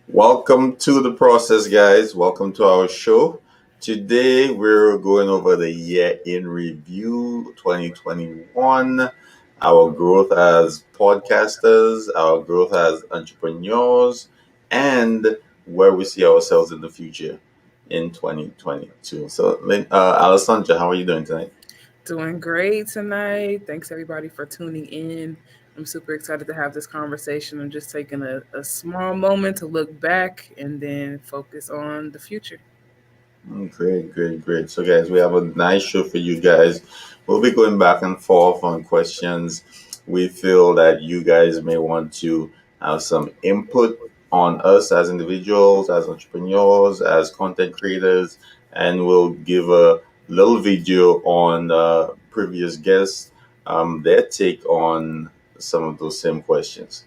Welcome to the process, guys. Welcome to our show. Today, we're going over the year in review 2021, our growth as podcasters, our growth as entrepreneurs, and where we see ourselves in the future in 2022. So, Alessandra, how are you doing tonight? Doing great tonight. Thanks everybody for tuning in. I'm super excited to have this conversation. I'm just taking a small moment to look back and then focus on the future. Great, great, great. So, guys, we have a nice show for you guys. We'll be going back and forth on questions. We feel that you guys may want to have some input on us as individuals, as entrepreneurs, as content creators, and we'll give a little video on previous guests, their take on some of those same questions.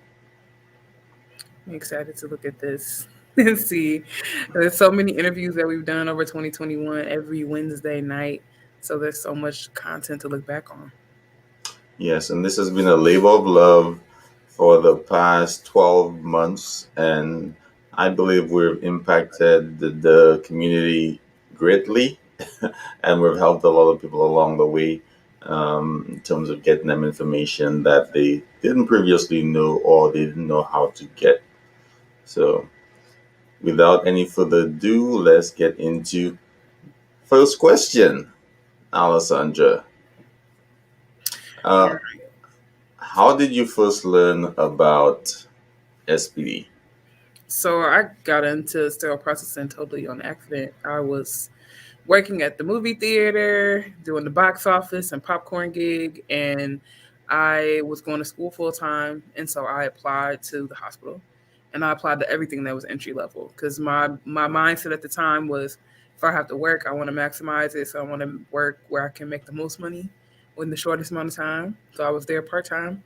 I'm excited to look at this and see. There's so many interviews that we've done over 2021 every Wednesday night. So there's so much content to look back on. Yes, and this has been a labor of love for the past 12 months, and I believe we've impacted the community greatly, and we've helped a lot of people along the way in terms of getting them information that they didn't previously know or they didn't know how to get. So, without any further ado, let's get into first question, Alessandra. All Uh, right. how did you first learn about SPD? So I got into sterile processing totally on accident. I was working at the movie theater, doing the box office and popcorn gig, and I was going to school full time, and so I applied to the hospital, and I applied to everything that was entry level because my mindset at the time was if I have to work, I want to maximize it, so I want to work where I can make the most money in the shortest amount of time. So I was there part time,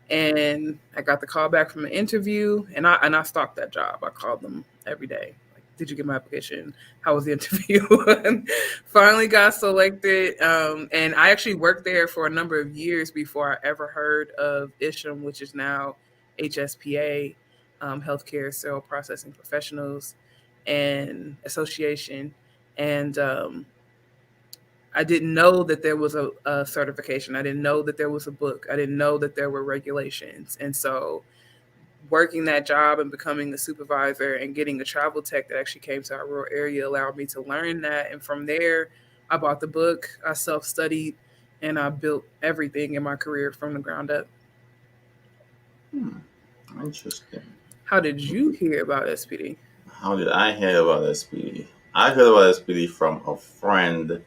and I got the call back from an interview, and I stalked that job. I called them every day. Like, did you get my application? How was the interview? And finally got selected, and I actually worked there for a number of years before I ever heard of ISHM, which is now HSPA, Healthcare Sterile Processing Professionals and Association, and I didn't know that there was a certification. I didn't know that there was a book. I didn't know that there were regulations. And so working that job and becoming a supervisor and getting a travel tech that actually came to our rural area allowed me to learn that. And from there, I bought the book, I self studied, and I built everything in my career from the ground up. Hmm, interesting. How did you hear about SPD? How did I hear about SPD? I heard about SPD from a friend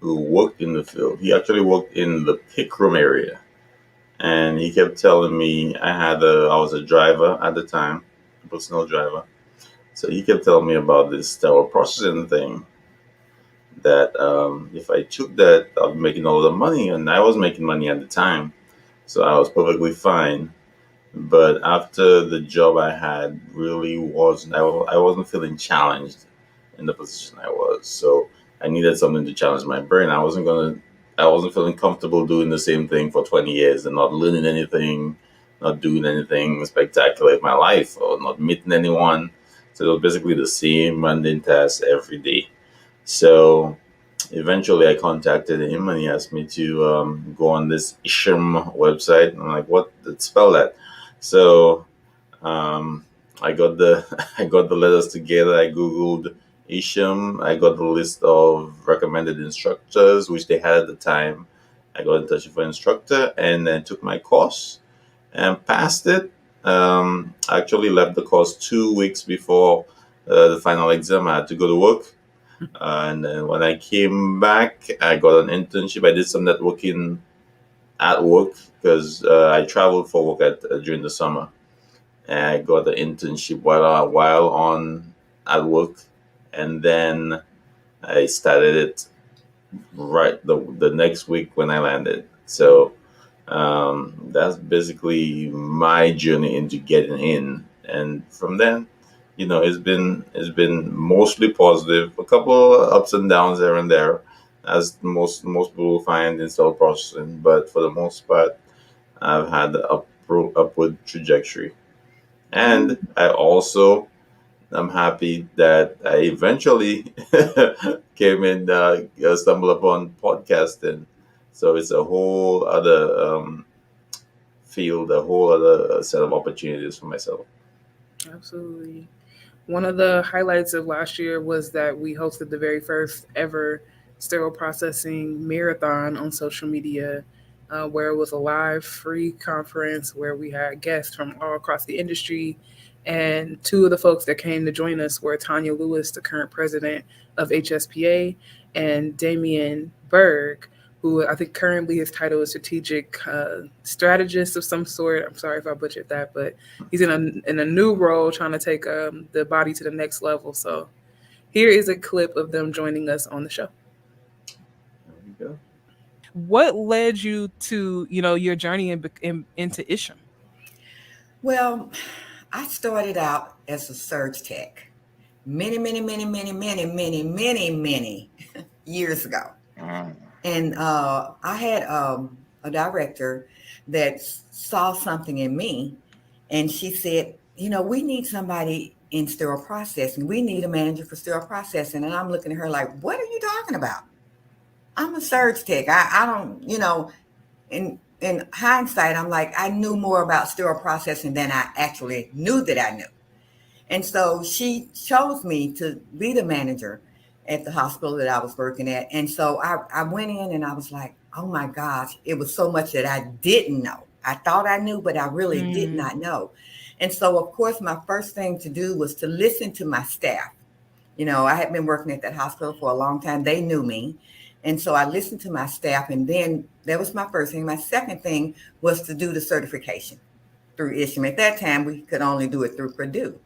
who worked in the field. He actually worked in the pick room area, and he kept telling me I was a driver at the time, a personal driver. So he kept telling me about this sterile processing thing. That if I took that, I'll be making all the money, and I was making money at the time, so I was perfectly fine. But after the job I had really wasn't, I wasn't feeling challenged in the position I was. So I needed something to challenge my brain. I wasn't feeling comfortable doing the same thing for 20 years and not learning anything, not doing anything spectacular in my life or not meeting anyone. So it was basically the same mundane tasks every day. So eventually I contacted him and he asked me to go on this Isham website. I'm like, what? Spell that. So um, I got the I got the letters together. I googled Isham. I got the list of recommended instructors, which they had at the time. I got in touch with an instructor and then took my course and passed it. I actually left the course 2 weeks before the final exam. I had to go to work. And then when I came back, I got an internship. I did some networking at work because I traveled for work during the summer. And I got an internship while on at work, and then I started it right the next week when I landed. So that's basically my journey into getting in, and from then, it's been mostly positive. A couple of ups and downs here and there, as most people find in cell processing, but for the most part, I've had the upward trajectory. And I also I'm happy that I eventually came in, stumbled upon podcasting. So it's a whole other field, a whole other set of opportunities for myself. Absolutely. One of the highlights of last year was that we hosted the very first ever sterile processing marathon on social media, where it was a live, free conference where we had guests from all across the industry. And two of the folks that came to join us were Tanya Lewis, the current president of HSPA, and Damian Berg, who I think currently his title is strategic strategist of some sort. I'm sorry if I butchered that, but he's in a new role trying to take the body to the next level. So here is a clip of them joining us on the show. There we go. What led you to your journey into Isham? Well, I started out as a surge tech many years ago. Mm. And I had a director that saw something in me, and she said, we need somebody in sterile processing. We need a manager for sterile processing. And I'm looking at her like, what are you talking about? I'm a surge tech. I don't, in hindsight, I'm like, I knew more about sterile processing than I actually knew that I knew. And so she chose me to be the manager at the hospital that I was working at. And so I went in and I was like, oh my gosh, it was so much that I didn't know. I thought I knew, but I really did not know. And so, of course, my first thing to do was to listen to my staff. I had been working at that hospital for a long time. They knew me. And so I listened to my staff. And then that was my first thing. My second thing was to do the certification through Isham. At that time, we could only do it through Purdue.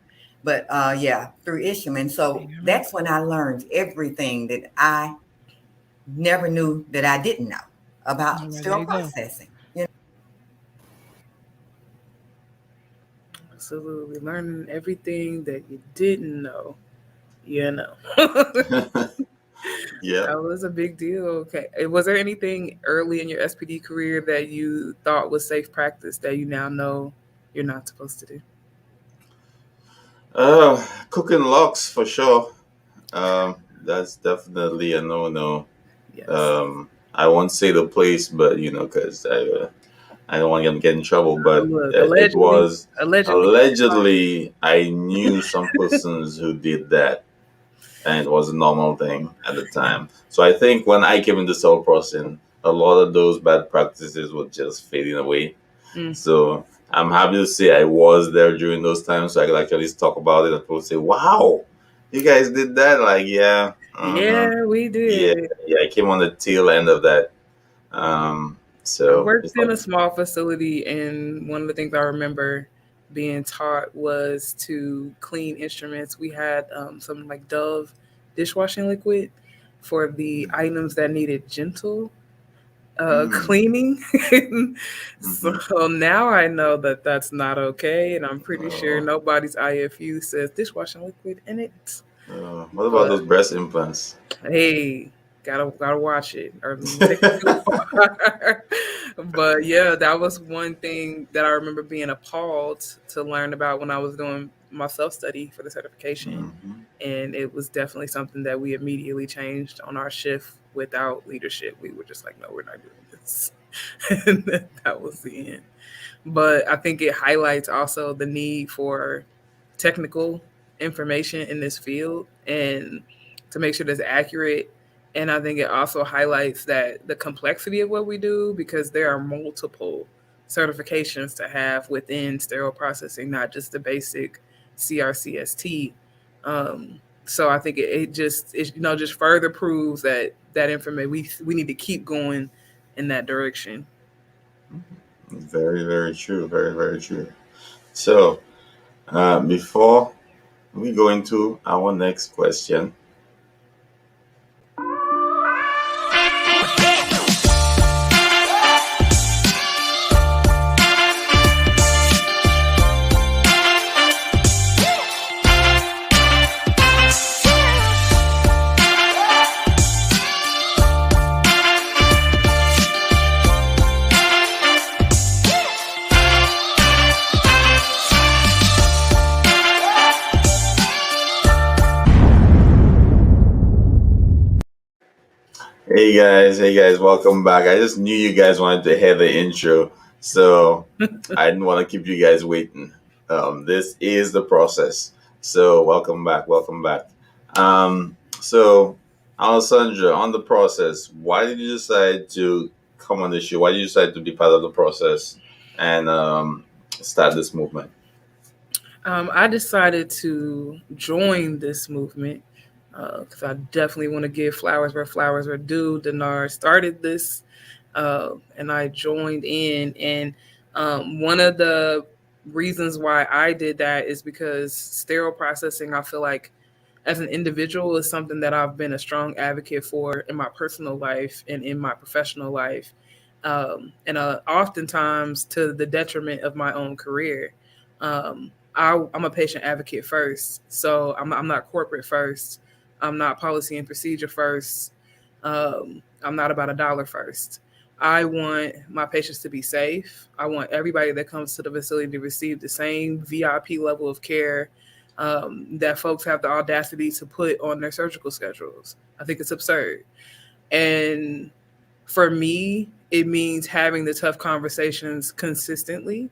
But through Isham. And so that's when I learned everything that I never knew that I didn't know about sterile processing. Absolutely. Learning everything that you didn't know. Yeah. That was a big deal. Okay. Was there anything early in your SPD career that you thought was safe practice that you now know you're not supposed to do? Cooking lox for sure. That's definitely a no-no. Yes. I won't say the place, but because I don't want to get in trouble. But Look, it was allegedly. allegedly I knew some persons who did that, and it was a normal thing at the time. So I think when I came into cell processing, a lot of those bad practices were just fading away. So I'm happy to say I was there during those times, so I could actually talk about it and people say, "Wow, you guys did that!" Like, yeah, Yeah, we did. yeah. I came on the tail end of that. I So worked it's in like, a small facility, and one of the things I remember being taught was to clean instruments. We had some like Dove dishwashing liquid for the items that needed gentle cleaning. So now I know that that's not okay, and I'm pretty sure nobody's IFU says dishwashing liquid in it. what about those breast implants? Hey, gotta watch it or take it too far. But yeah, that was one thing that I remember being appalled to learn about when I was doing my self study for the certification, and it was definitely something that we immediately changed on our shift without leadership. We were just like, no, we're not doing this, and that was the end. But I think it highlights also the need for technical information in this field and to make sure that's accurate. And I think it also highlights that the complexity of what we do, because there are multiple certifications to have within sterile processing, not just the basic CRCST. So I think it just further proves that information we need to keep going in that direction. Very, very true. Very, very true. So, before we go into our next question, Hey guys, welcome back. I just knew you guys wanted to hear the intro, so I didn't want to keep you guys waiting. This is the process. So welcome back, welcome back. So Alessandra, on the process, why did you decide to come on the show? Why did you decide to be part of the process and start this movement? I decided to join this movement because I definitely want to give flowers where flowers are due. Dinar started this, and I joined in. And one of the reasons why I did that is because sterile processing, I feel like as an individual, is something that I've been a strong advocate for in my personal life and in my professional life. And oftentimes to the detriment of my own career. I'm a patient advocate first, so I'm not corporate first. I'm not policy and procedure first. I'm not about a dollar first. I want my patients to be safe. I want everybody that comes to the facility to receive the same VIP level of care that folks have the audacity to put on their surgical schedules. I think it's absurd. And for me, it means having the tough conversations consistently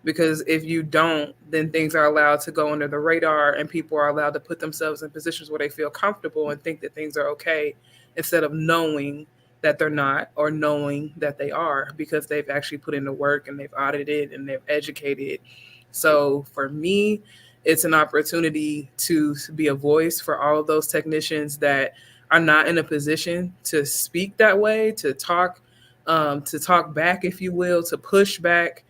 because if you don't, then things are allowed to go under the radar and people are allowed to put themselves in positions where they feel comfortable and think that things are okay instead of knowing that they're not or knowing that they are because they've actually put in the work and they've audited and they've educated. So for me, it's an opportunity to be a voice for all of those technicians that are not in a position to speak that way, to talk back, if you will, to push back.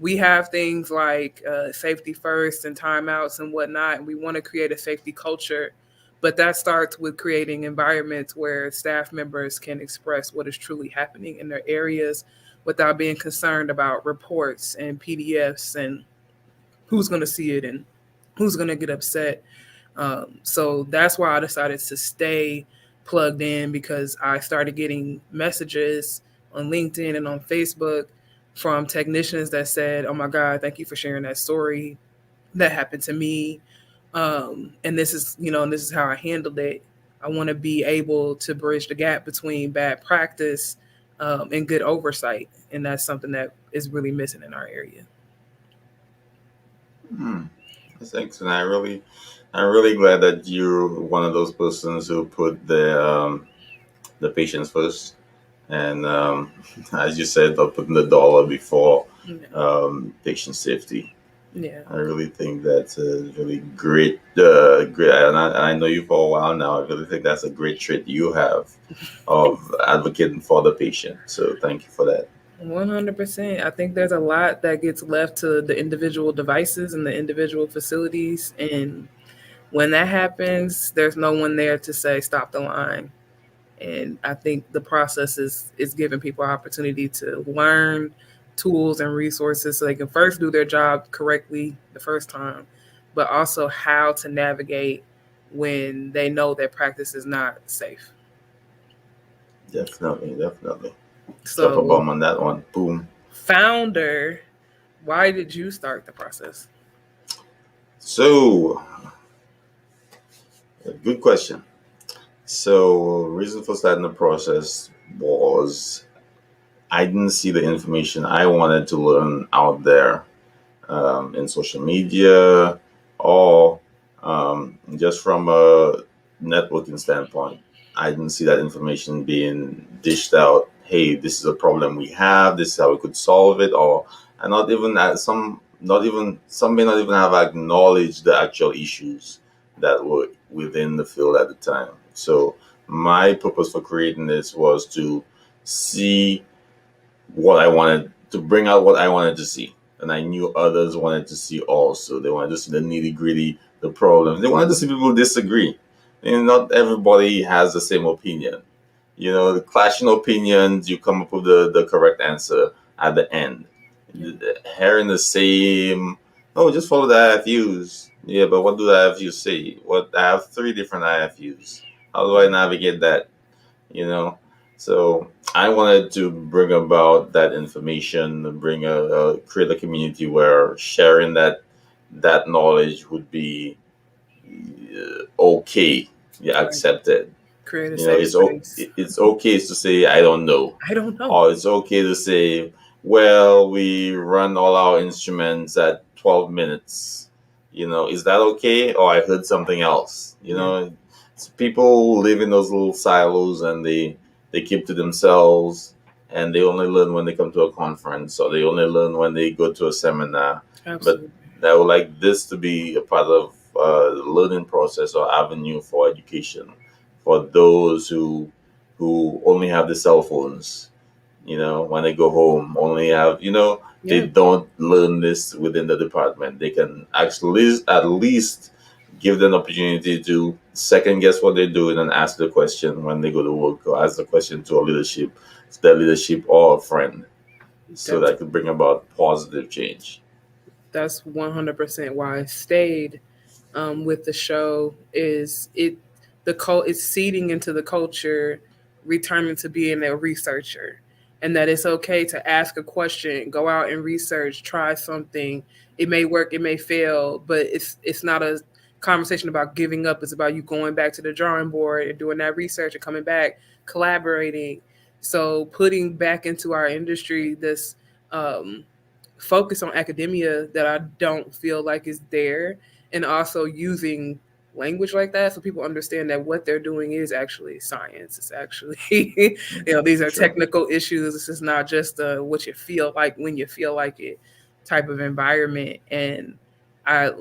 We have things like safety first and timeouts and whatnot, and we want to create a safety culture. But that starts with creating environments where staff members can express what is truly happening in their areas without being concerned about reports and PDFs and who's going to see it and who's going to get upset. So that's why I decided to stay plugged in because I started getting messages on LinkedIn and on Facebook from technicians that said, "Oh my God, thank you for sharing that story. That happened to me. And this is, and this is how I handled it. I want to be able to bridge the gap between bad practice and good oversight. And that's something that is really missing in our area." Hmm. Thanks, and I'm really glad that you're one of those persons who put the patients first, and as you said, about putting the dollar before Yeah. patient safety. Yeah. I really think that's a really great, great. And I know you for a while now. I really think that's a great trait you have of advocating for the patient. So thank you for that. 100%. I think there's a lot that gets left to the individual devices and the individual facilities. And when that happens, there's no one there to say, stop the line. And I think the process is giving people opportunity to learn tools and resources so they can first do their job correctly the first time, but also how to navigate when they know that practice is not safe. Definitely, definitely. Drop a So, bomb on that one. Boom. founder, why did you start the process? So, good question. So, reason for starting the process was I didn't see the information I wanted to learn out there in social media or just from a networking standpoint. I didn't see that information being dished out. Hey, this is a problem we have. This is how we could solve it. Or and not even not even some may not even have acknowledged the actual issues that were within the field at the time. So my purpose for creating this was to see what I wanted to bring out what I wanted to see. And I knew others wanted to see also. They wanted to see the nitty gritty, the problems. They wanted to see people disagree. And not everybody has the same opinion. You know, the clashing opinions, you come up with the correct answer at the end. Yeah. Hearing the same, oh, just follow the IFUs. Yeah, but what do the IFUs say? What I have three different IFUs. How do I navigate that? You know, so I wanted to bring about that information, bring create a community where sharing that knowledge would be okay, yeah, Right. accepted. Create a You know, safe space. it's okay to say I don't know, I don't know. or it's okay to say, well, we run all our instruments at 12 minutes. You know, is that okay? Or I heard something else. You Yeah. know, it's people live in those little silos, and they keep to themselves, and they only learn when they come to a conference, or they only learn when they go to a seminar. But Absolutely. I would like this to be a part of the learning process or avenue for education for those who only have the cell phones. You know, when they go home, only have, you know, they Yeah. don't learn this within the department. They can actually at least give them an opportunity to second guess what they're doing and ask the question when they go to work, or ask the question to a leadership, to their leadership or a friend, so That's that could bring about positive change. that's 100% why I stayed with the show. Is it the it's seeding into the culture, returning to being a researcher, and that it's okay to ask a question, go out and research, try something. It may work, it may fail, but it's not a conversation about giving up. It's about you going back to the drawing board and doing that research and coming back, collaborating. So putting back into our industry this um, focus on academia that I don't feel like is there, and also using language like that so people understand that what they're doing is actually science. It's actually, these are Sure. technical issues. This is not just what you feel like when you feel like it type of environment. And I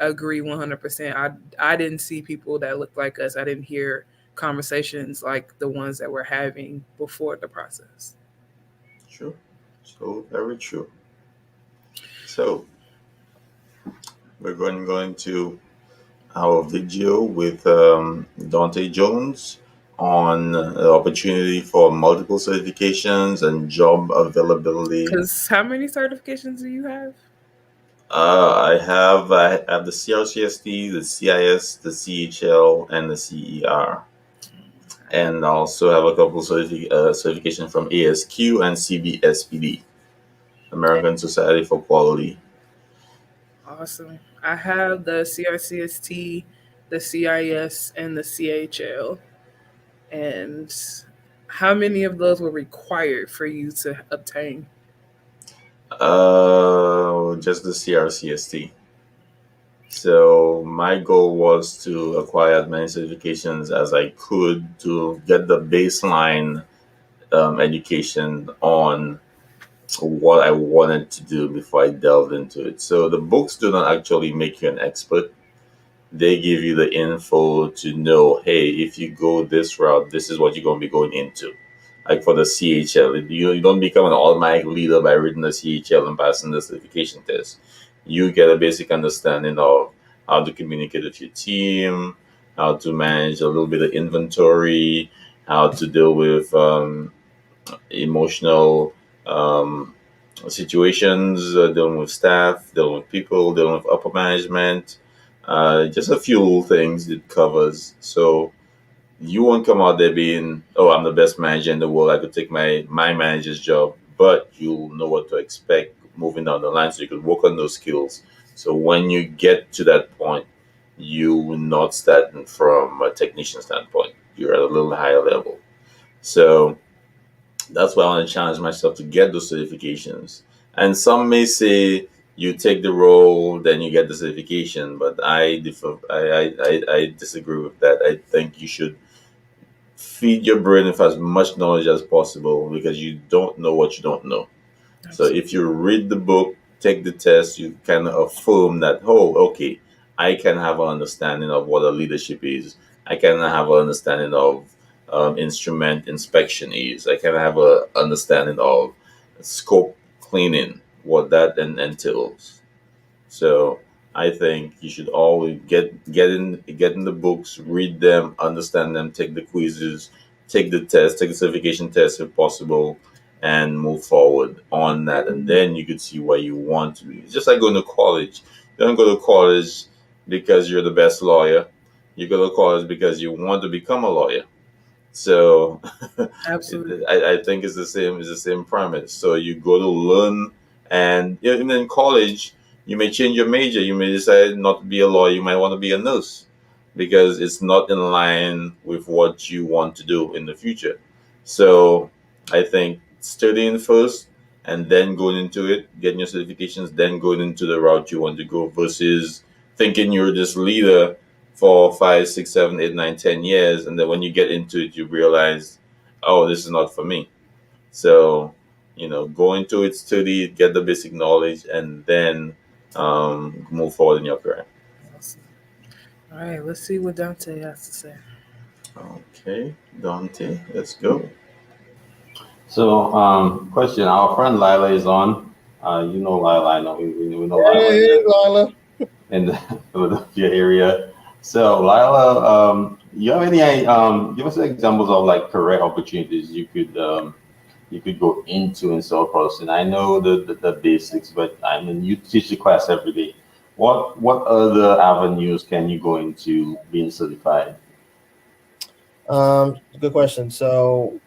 agree 100%. I didn't see people that looked like us. I didn't hear conversations like the ones that we're having before the process. True. So very true. So we're going to our video with Dante Jones on the opportunity for multiple certifications and job availability. Because how many certifications do you have? I have the CRCST, the CIS, the CHL, and the CER, and also have a couple certification from ASQ and CBSPD, American Society for Quality. Awesome. I have the CRCST, the CIS, and the CHL. And how many of those were required for you to obtain? Just the CRCST. So my goal was to acquire as many certifications as I could to get the baseline education on what I wanted to do before I delved into it. So the books do not actually make you an expert. They give you the info to know, hey, if you go this route, this is what you're going to be going into. Like for the CHL, you don't become an automatic leader by reading the CHL and passing the certification test. You get a basic understanding of how to communicate with your team, how to manage a little bit of inventory, how to deal with emotional um, situations, dealing with staff, dealing with people, dealing with upper management. Just a few little things it covers. So you won't come out there being, oh, I'm the best manager in the world. I could take my manager's job, but you'll know what to expect moving down the line, so you could work on those skills. So when you get to that point, you will not starting from a technician standpoint. You're at a little higher level. So that's why I want to challenge myself to get those certifications. And some may say you take the role, then you get the certification, but I differ. I disagree with that. I think you should feed your brain with as much knowledge as possible, because you don't know what you don't know. So if Absolutely. you read the book, take the test, you kind of affirm that, oh, okay, I can have an understanding of what a leadership is. I can have an understanding of instrument inspection is. I can have an understanding of scope cleaning, what that entails. So I think you should always get in the books, read them, understand them, take the quizzes, take the test, take the certification test if possible, and move forward on that. And then you could see where you want to be. It's just like going to college. You don't go to college because you're the best lawyer. You go to college because you want to become a lawyer. So Absolutely. I think it's the same. It's the same premise. So you go to learn, and even in college, you may change your major. You may decide not to be a lawyer. You might want to be a nurse. because it's not in line with what you want to do in the future. So I think studying first and then going into it, getting your certifications, then going into the route you want to go versus thinking you're this leader for 5, 6, 7, 8, 9, 10 years, and then when you get into it, you realize, oh, this is not for me. So, go into it, study, get the basic knowledge, and then move forward in your career. Awesome. All right, let's see what Dante has to say. Okay, Dante, let's go. So, question: Our friend Lila is on. You know Lila. I know we know Lila Hey, Lila. in the Philadelphia area. So, Lila, you have any give us examples of like career opportunities you could go into in cell processing. I know the basics, but I mean you teach the class every day. What other avenues can you go into being certified? Good question. So,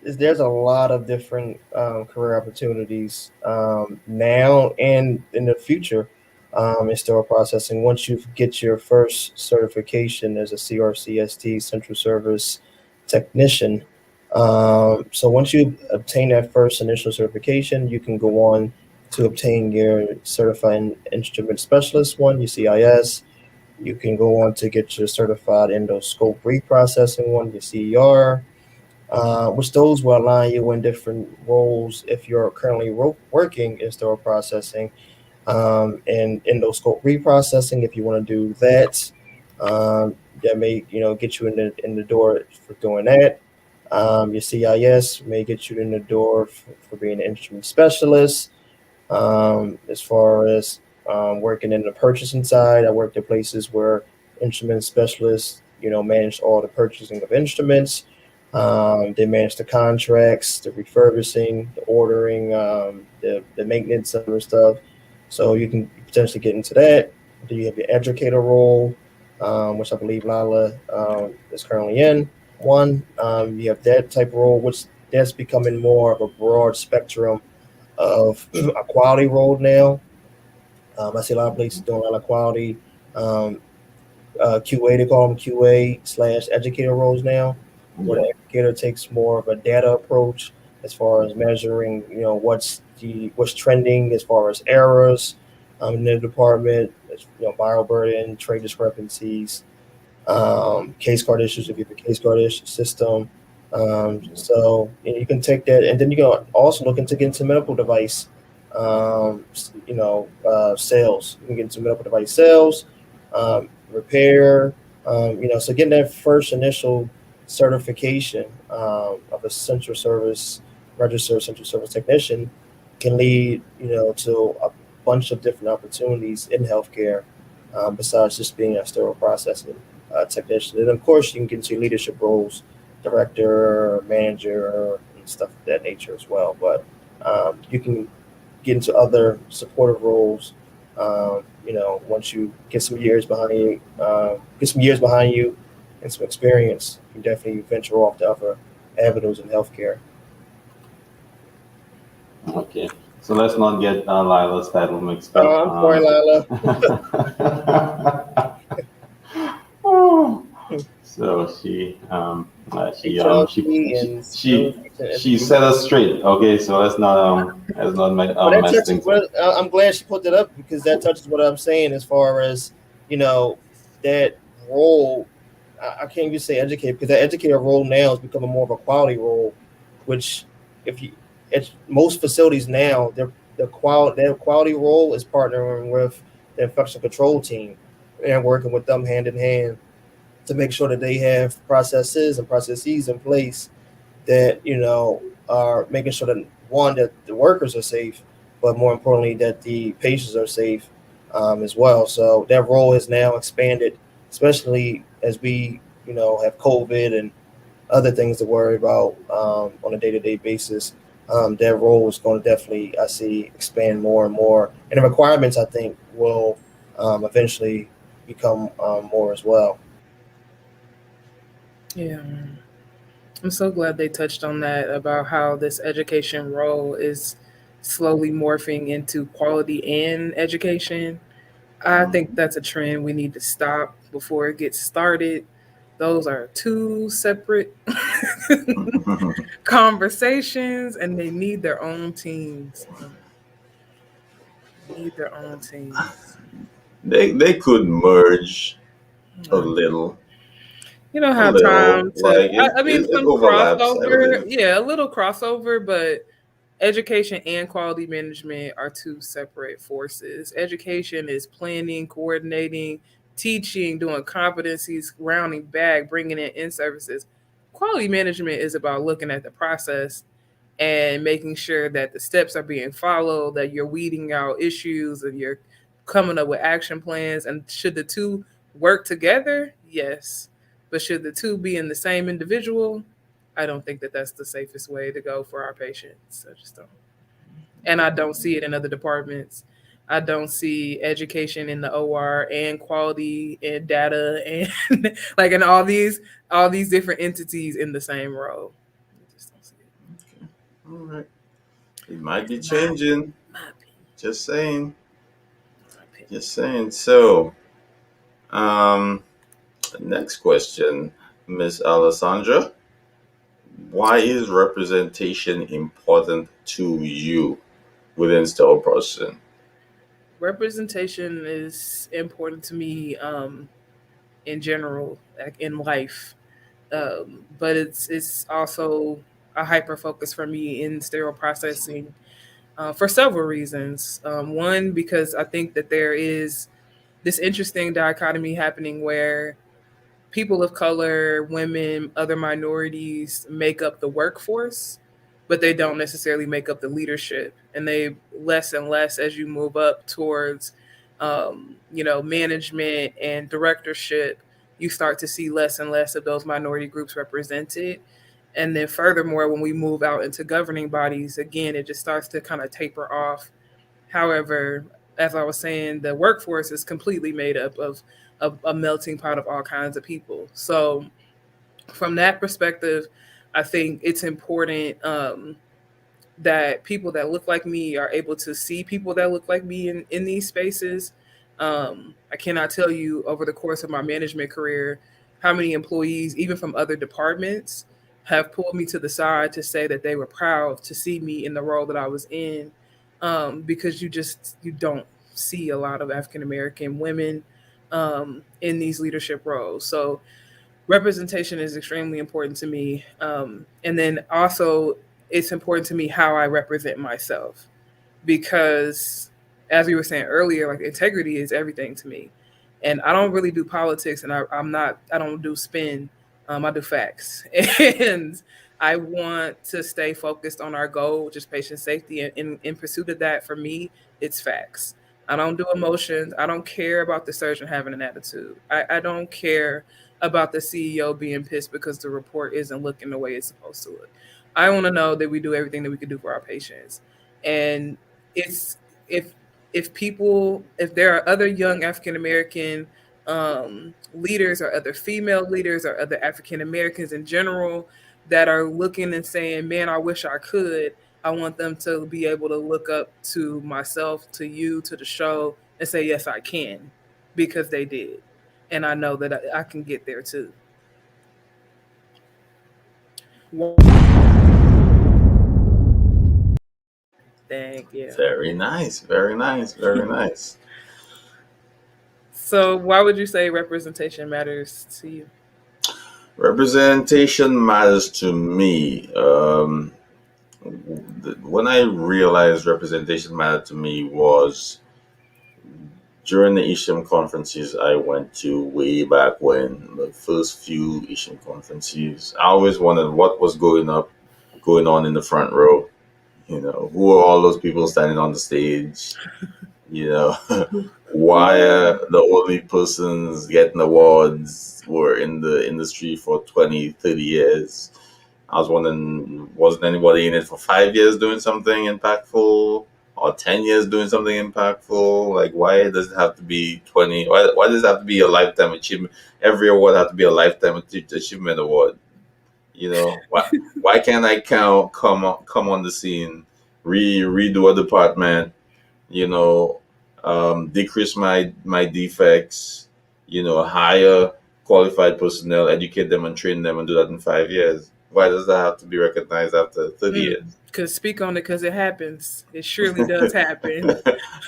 there's a lot of different career opportunities now and in the future in sterile processing. Once you get your first certification as a CRCST, Central Service Technician, so once you obtain that first initial certification, you can go on to obtain your Certified Instrument Specialist one, your CIS. You can go on to get your certified endoscope reprocessing one, your CER, which those will align you in different roles if you're currently working in sterile processing and endoscope reprocessing. If you want to do that, that may get you in the door for doing that. Your CIS may get you in the door for being an instrument specialist. As far as working in the purchasing side, I worked at places where instrument specialists, managed all the purchasing of instruments. They manage the contracts, the refurbishing, the ordering, the maintenance of the stuff. So you can potentially get into that. Then you have your educator role, which I believe Lala is currently in. One, you have that type of role, which that's becoming more of a broad spectrum of a quality role now. I see a lot of places doing a lot of quality QA. They call them QA/educator roles now, where Yeah. the educator takes more of a data approach as far as measuring, what's trending as far as errors in the department, viral burden, trade discrepancies, case card issues if you have a case card issue system. So you can take that, and then you can also look into getting into medical device, sales. You can get into medical device sales, repair. So getting that first initial certification of a central service registered central service technician can lead, to a bunch of different opportunities in healthcare, besides just being a sterile processing technician. And of course, you can get into leadership roles, director, manager, and stuff of that nature as well. But you can get into other supportive roles. Once you get some years behind you, and some experience, you definitely venture off to other avenues in healthcare. Okay. So let's not get Lila's title mixed up. I'm sorry, Lila. So HLP and she set us straight. Okay, so let's not Well, that mess touches. things up. Well, I'm glad she put that up because that touches what I'm saying as far as you know that role. I can't even say educator because that educator role now is becoming more of a quality role, which if you at most facilities now their quality role is partnering with the infection control team and working with them hand in hand to make sure that they have processes in place that are making sure that one that the workers are safe, but more importantly that the patients are safe as well. So that role has now expanded, especially as we have COVID and other things to worry about on a day-to-day basis. That role is going to definitely, I see, expand more and more, and the requirements I think will eventually become more as well. Yeah. I'm so glad they touched on that about how this education role is slowly morphing into quality in education. I think that's a trend we need to stop. before it gets started. Those are two separate conversations, and they need their own teams. Need their own teams. They could merge a Uh, little, You don't a have little. time to. Like I mean, it some overlaps, I crossover. believe. Yeah, a little crossover, but education and quality management are two separate forces. Education is planning, coordinating, teaching, doing competencies, rounding back, bringing in services. Quality management is about looking at the process and making sure that the steps are being followed, that you're weeding out issues and you're coming up with action plans. And should the two work together? Yes. But should the two be in the same individual? I don't think that that's the safest way to go for our patients. I just don't. And I don't see it in other departments. I don't see education in the OR and quality and data and like in all these different entities in the same role. I just don't see it. Okay. All right. It might be My, changing. my opinion. Just saying. My opinion. Just saying. So, um, next question, Miss Alessandra. Why is representation important to you within sterile processing? Representation is important to me in general, like in life. But it's also a hyper focus for me in sterile processing for several reasons. One, because I think that there is this interesting dichotomy happening where people of color, women, other minorities make up the workforce, but they don't necessarily make up the leadership. And they less and less as you move up towards, management and directorship, you start to see less and less of those minority groups represented. And then furthermore, when we move out into governing bodies, again, it just starts to kind of taper off. However, as I was saying, the workforce is completely made up of a melting pot of all kinds of people. So, from that perspective, I think it's important that people that look like me are able to see people that look like me in these spaces. I cannot tell you over the course of my management career how many employees, even from other departments, have pulled me to the side to say that they were proud to see me in the role that I was in, because you don't see a lot of African American women in these leadership roles. So representation is extremely important to me. And then also, it's important to me how I represent myself because, as we were saying earlier, like integrity is everything to me. And I don't really do politics, and I don't do spin. I do facts, and I want to stay focused on our goal, which is patient safety. And in pursuit of that, for me, it's facts. I don't do emotions. I don't care about the surgeon having an attitude. I don't care about the CEO being pissed because the report isn't looking the way it's supposed to look. I want to know that we do everything that we can do for our patients. And it's if if there are other young African American leaders or other female leaders or other African Americans in general that are looking and saying, "Man, I wish I could." I want them to be able to look up to myself, to you, to the show, and say, "Yes, I can," because they did, and I know that I can get there too. Thank you. Very nice. Very nice. Very nice. So, why would you say representation matters to you? Representation matters to me. When I realized representation mattered to me was during the Asian conferences I went to way back when, the first few Asian conferences. I always wondered what was going on in the front row. Who are all those people standing on the stage? You know, why the only persons getting awards were in the industry for 20, 30 years. I was wondering, wasn't anybody in it for 5 years doing something impactful or 10 years doing something impactful? Like, why does it have to be 20? Why does it have to be a lifetime achievement? Every award has to be a lifetime achievement award. Why can't I come on the scene, redo a department, you know, decrease my defects, hire qualified personnel, educate them and train them and do that in 5 years? Why does that have to be recognized after 30 years? Cause speak on it, cause it happens. It surely does happen.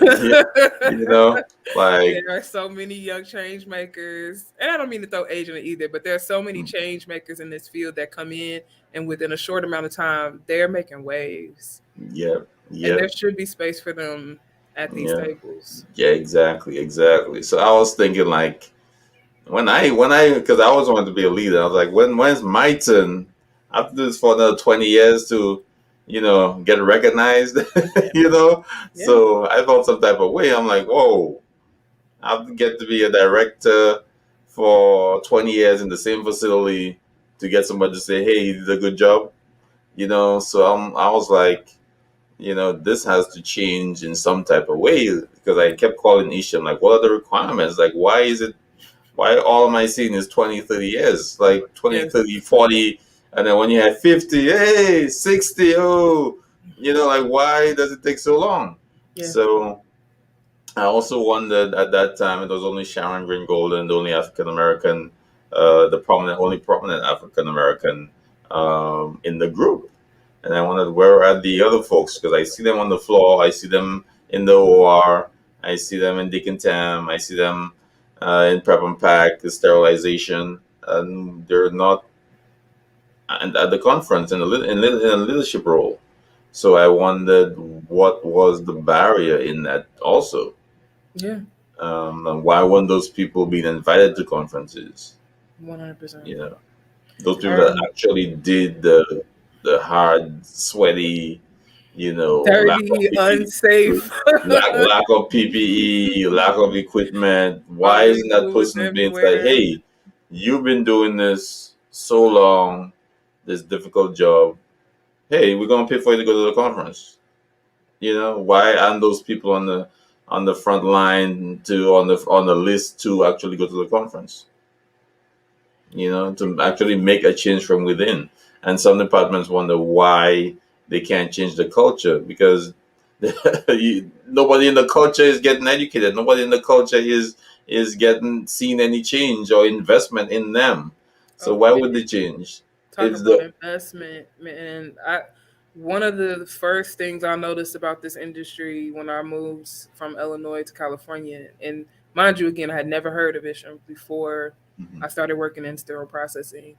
Yeah, you know, like, There are so many young change makers, and I don't mean to throw age in it either, but there are so many change makers in this field that come in, and within a short amount of time, they're making waves, yeah, and yeah, there should be space for them at these yeah, tables. yeah, exactly, exactly. So I was thinking, like, because I always wanted to be a leader. I was like, when's my turn? I have to do this for another 20 years to, get recognized, Yeah, you know? yeah, So I felt some type of way. I'm like, whoa, I have to get to be a director for 20 years in the same facility to get somebody to say, hey, you did a good job, So I was like, this has to change in some type of way, because I kept calling Isha. I'm like, what are the requirements? Like, why all am I seeing is 20, 30 years? Like 20, yes, 30, 40. And then when you have 50, hey, 60, oh, like, why does it take so long? yeah. So I also wondered at that time, it was only Sharon Green Golden, the only African American, only prominent African American in the group. And I wondered, where are the other folks? Because I see them on the floor, I see them in the OR, I see them in Dick and Tam, I see them in Prep and Pack, the sterilization, and they're not and at the conference in a leadership role. So I wondered what was the barrier in that also. Yeah, And why weren't those people being invited to conferences? 100%. You know, those people that Um, actually did the hard, sweaty, lack of dirty, PPE, unsafe. lack of PPE, lack of equipment. Why Bodily isn't that fluids person being said, everywhere. "Hey, you've been doing this so long, this difficult job. Hey, we're gonna pay for you to go to the conference." Why aren't those people on the front line to on the list to actually go to the conference? To actually make a change from within. And some departments wonder why they can't change the culture, because nobody in the culture is getting educated. Nobody in the culture is getting seen any change or investment in them. So Oh why man, would they change? talk It's about the investment, man. One of the first things I noticed about this industry when I moved from Illinois to California, and mind you, again, I had never heard of it before Mhm. I started working in sterile processing.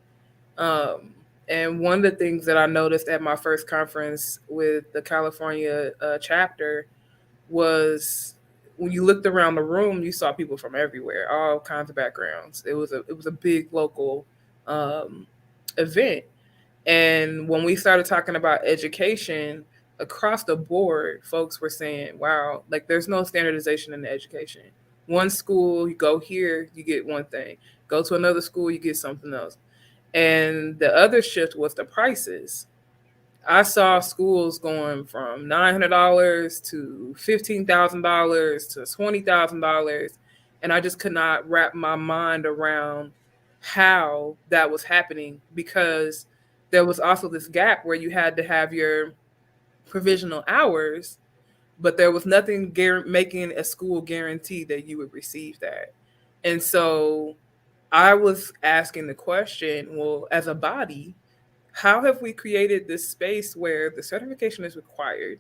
Um, and one of the things that I noticed at my first conference with the California chapter was when you looked around the room, you saw people from everywhere, all kinds of backgrounds. It was a big local um, event, and when we started talking about education across the board, folks were saying, "Wow, like there's no standardization in the education. One school, you go here, you get one thing. Go to another school, you get something else." And the other shift was the prices. I saw schools going from $900 to $15,000 to $20,000, and I just could not wrap my mind around how that was happening, because there was also this gap where you had to have your provisional hours, but there was nothing making a school guarantee that you would receive that. And so I was asking the question, well, as a body, how have we created this space where the certification is required,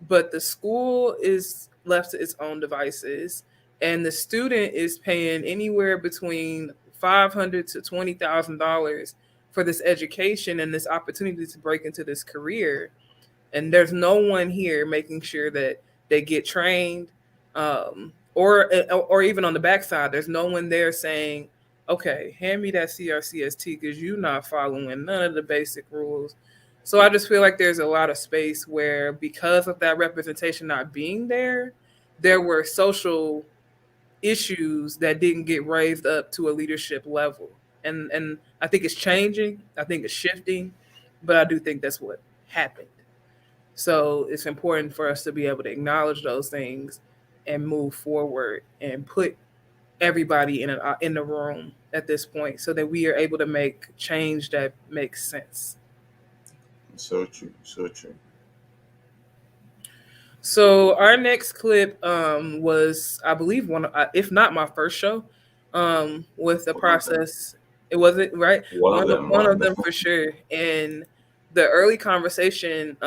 but the school is left to its own devices, and the student is paying anywhere between $500 to $20,000 for this education and this opportunity to break into this career, and there's no one here making sure that they get trained, or even on the backside, there's no one there saying, "Okay, hand me that CRCST because you're not following none of the basic rules." So I just feel like there's a lot of space where, because of that representation not being there, there were social issues that didn't get raised up to a leadership level, and I think it's changing. I think it's shifting, but I do think that's what happened. So it's important for us to be able to acknowledge those things and move forward and put everybody in the room at this point, so that we are able to make change that makes sense. So true, so true. So our next clip was, I believe, one, if not my first show. with the One of them. process. It wasn't right. One of them. One One of of them. them for sure. And the early conversation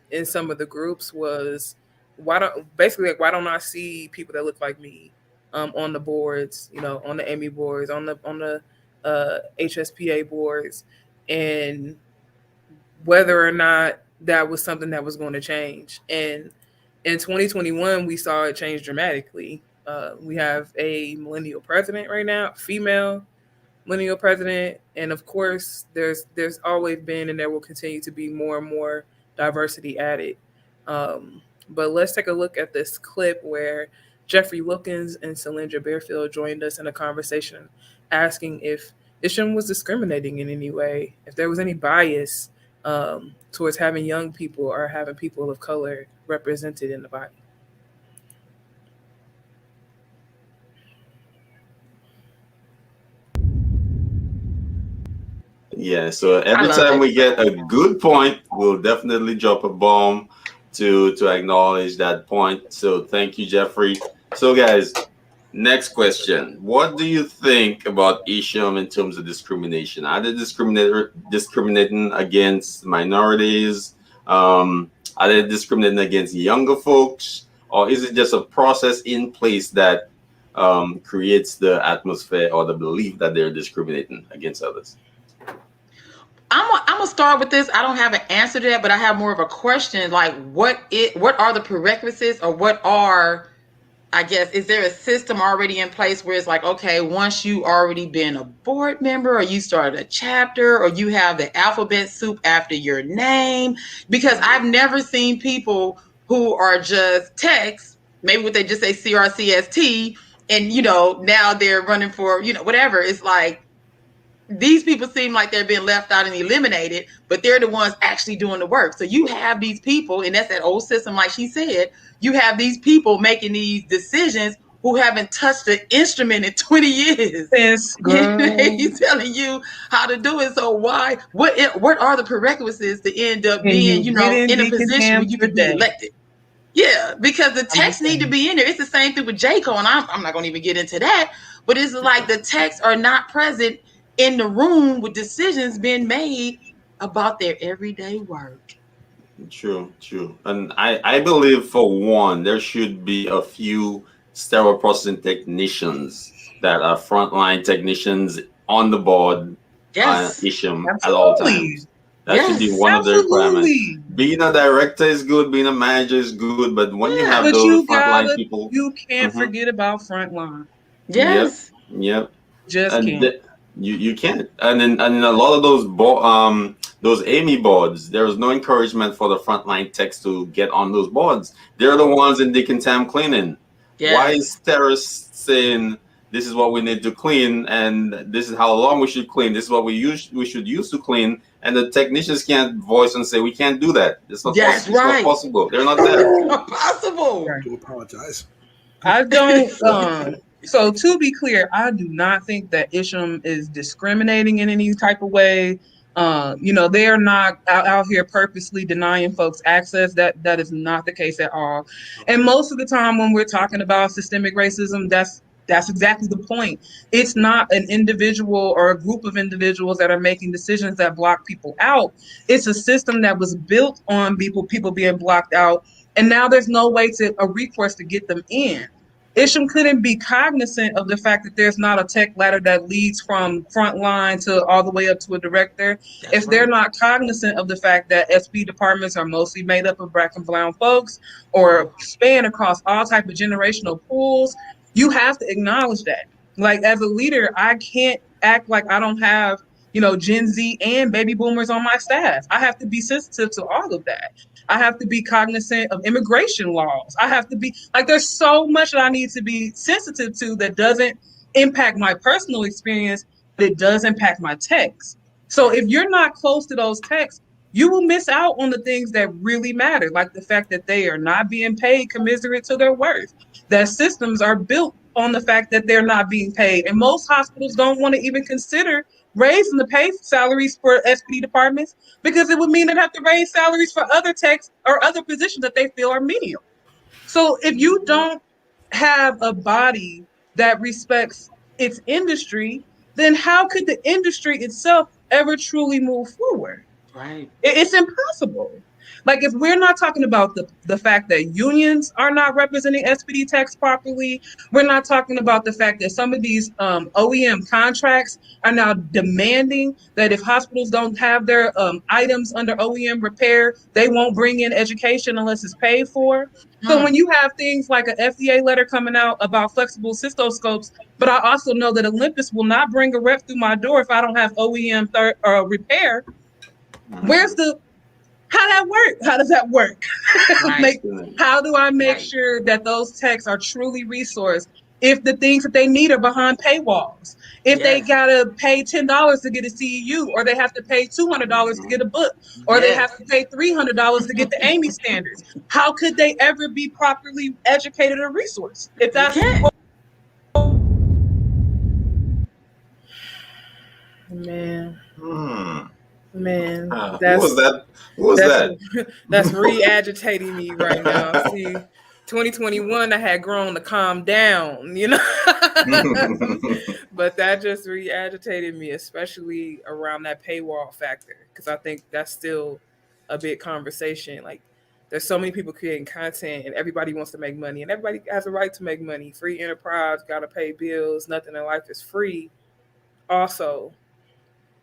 in some of the groups was why don't I see people that look like me on the boards, on the Emmy boards, on the HSPA boards, and whether or not that was something that was going to change. And in 2021, we saw it change dramatically. We have a millennial president right now, female millennial president, and of course, there's always been and there will continue to be more and more diversity added. But let's take a look at this clip where Jeffrey Wilkins and Celindra Bearfield joined us in a conversation, asking if Isham was discriminating in any way, if there was any bias towards having young people or having people of color represented in the body. Yeah, so I every love time it. we get a good point, we'll definitely drop a bomb to acknowledge that point. So thank you, Jeffrey. So guys, next question. What do you think about Isham in terms of discrimination? Are they discriminating against minorities? Are they discriminating against younger folks? Or is it just a process in place that creates the atmosphere or the belief that they're discriminating against others? I'm gonna start with this. I don't have an answer to that, but I have more of a question. Like, what are the prerequisites, or what are, I guess, is there a system already in place where it's like, okay, once you already been a board member, or you started a chapter, or you have the alphabet soup after your name? Because I've never seen people who are just techs, maybe what they just say CRCST, and now they're running for whatever. It's like, these people seem like they're being left out and eliminated, but they're the ones actually doing the work. So you have these people, and that's that old system, like she said. You have these people making these decisions who haven't touched the instrument in 20 years. Yes, girl. He's telling you how to do it. So why? What are the prerequisites to end up being, in a position where you can be elected? Yeah, because the text need to be in there. It's the same thing with J. Cole, and I'm not going to even get into that. But it's like the texts are not present in the room with decisions being made about their everyday work. True, true. And I believe, for one, there should be a few sterile processing technicians that are frontline technicians on the board, Yes, Isham, at all times. That should be yes, one of the requirements. Absolutely. Being a director is good, being a manager is good, but when you have But those you frontline gotta, people, you can't mhm, forget about frontline. yep, yes, yep, Just and can't. you can't. And in a lot of those Amy boards, there was no encouragement for the frontline techs to get on those boards. They're the ones in Dick and Tam cleaning. Why yes. is Terrace saying this is what we need to clean and this is how long we should clean? This is what we should use to clean, and the technicians can't voice and say we can't do that. It's not That's possible. It's not right. possible. They're not there. Possible. Right. Do apologize. I don't. So to be clear, I do not think that Isham is discriminating in any type of way. They are not out here purposely denying folks access. That is not the case at all. And most of the time, when we're talking about systemic racism, that's exactly the point. It's not an individual or a group of individuals that are making decisions that block people out. It's a system that was built on people being blocked out, and now there's no way to a recourse to get them in. Isham couldn't be cognizant of the fact that there's not a tech ladder that leads from frontline to all the way up to a director. That's If they're right. not cognizant of the fact that SB departments are mostly made up of Black and brown folks, or span across all type of generational pools, you have to acknowledge that. Like, as a leader, I can't act like I don't have Gen Z and baby boomers on my staff. I have to be sensitive to all of that. I have to be cognizant of immigration laws. I have to be like, there's so much that I need to be sensitive to that doesn't impact my personal experience, but it does impact my text. So if you're not close to those texts, you will miss out on the things that really matter, like the fact that they are not being paid commensurate to their worth, that systems are built on the fact that they're not being paid. And most hospitals don't want to even consider raising the pay salaries for SPD departments, because it would mean they'd have to raise salaries for other techs or other positions that they feel are menial. So if you don't have a body that respects its industry, then how could the industry itself ever truly move forward? Right. It's impossible. Like if we're not talking about the fact that unions are not representing SPD techs properly, we're not talking about the fact that some of these OEM contracts are now demanding that if hospitals don't have their items under OEM repair, they won't bring in education unless it's paid for. So Mm. when you have things like an FDA letter coming out about flexible cystoscopes, but I also know that Olympus will not bring a rep through my door if I don't have OEM repair. Where's Mhm. the how that work? How does that work? Right. Make how do I make Right. sure that those techs are truly resourced if the things that they need are behind paywalls? If they Yes. gotta pay $10 to get a CEU, or they have to pay $200 to Mhm. get a book, or they have Yes. to pay $300 to get the Amy standards, how could they ever be properly educated or resourced if You that's can't. what? Man, Hmm. man, What was that? What was that's that? that's re-agitating me right now. See, 2021, I had grown to calm down, but that just re-agitated me, especially around that paywall factor, because I think that's still a big conversation. Like, there's so many people creating content, and everybody wants to make money, and everybody has a right to make money. Free enterprise, gotta pay bills. Nothing in life is free. Also,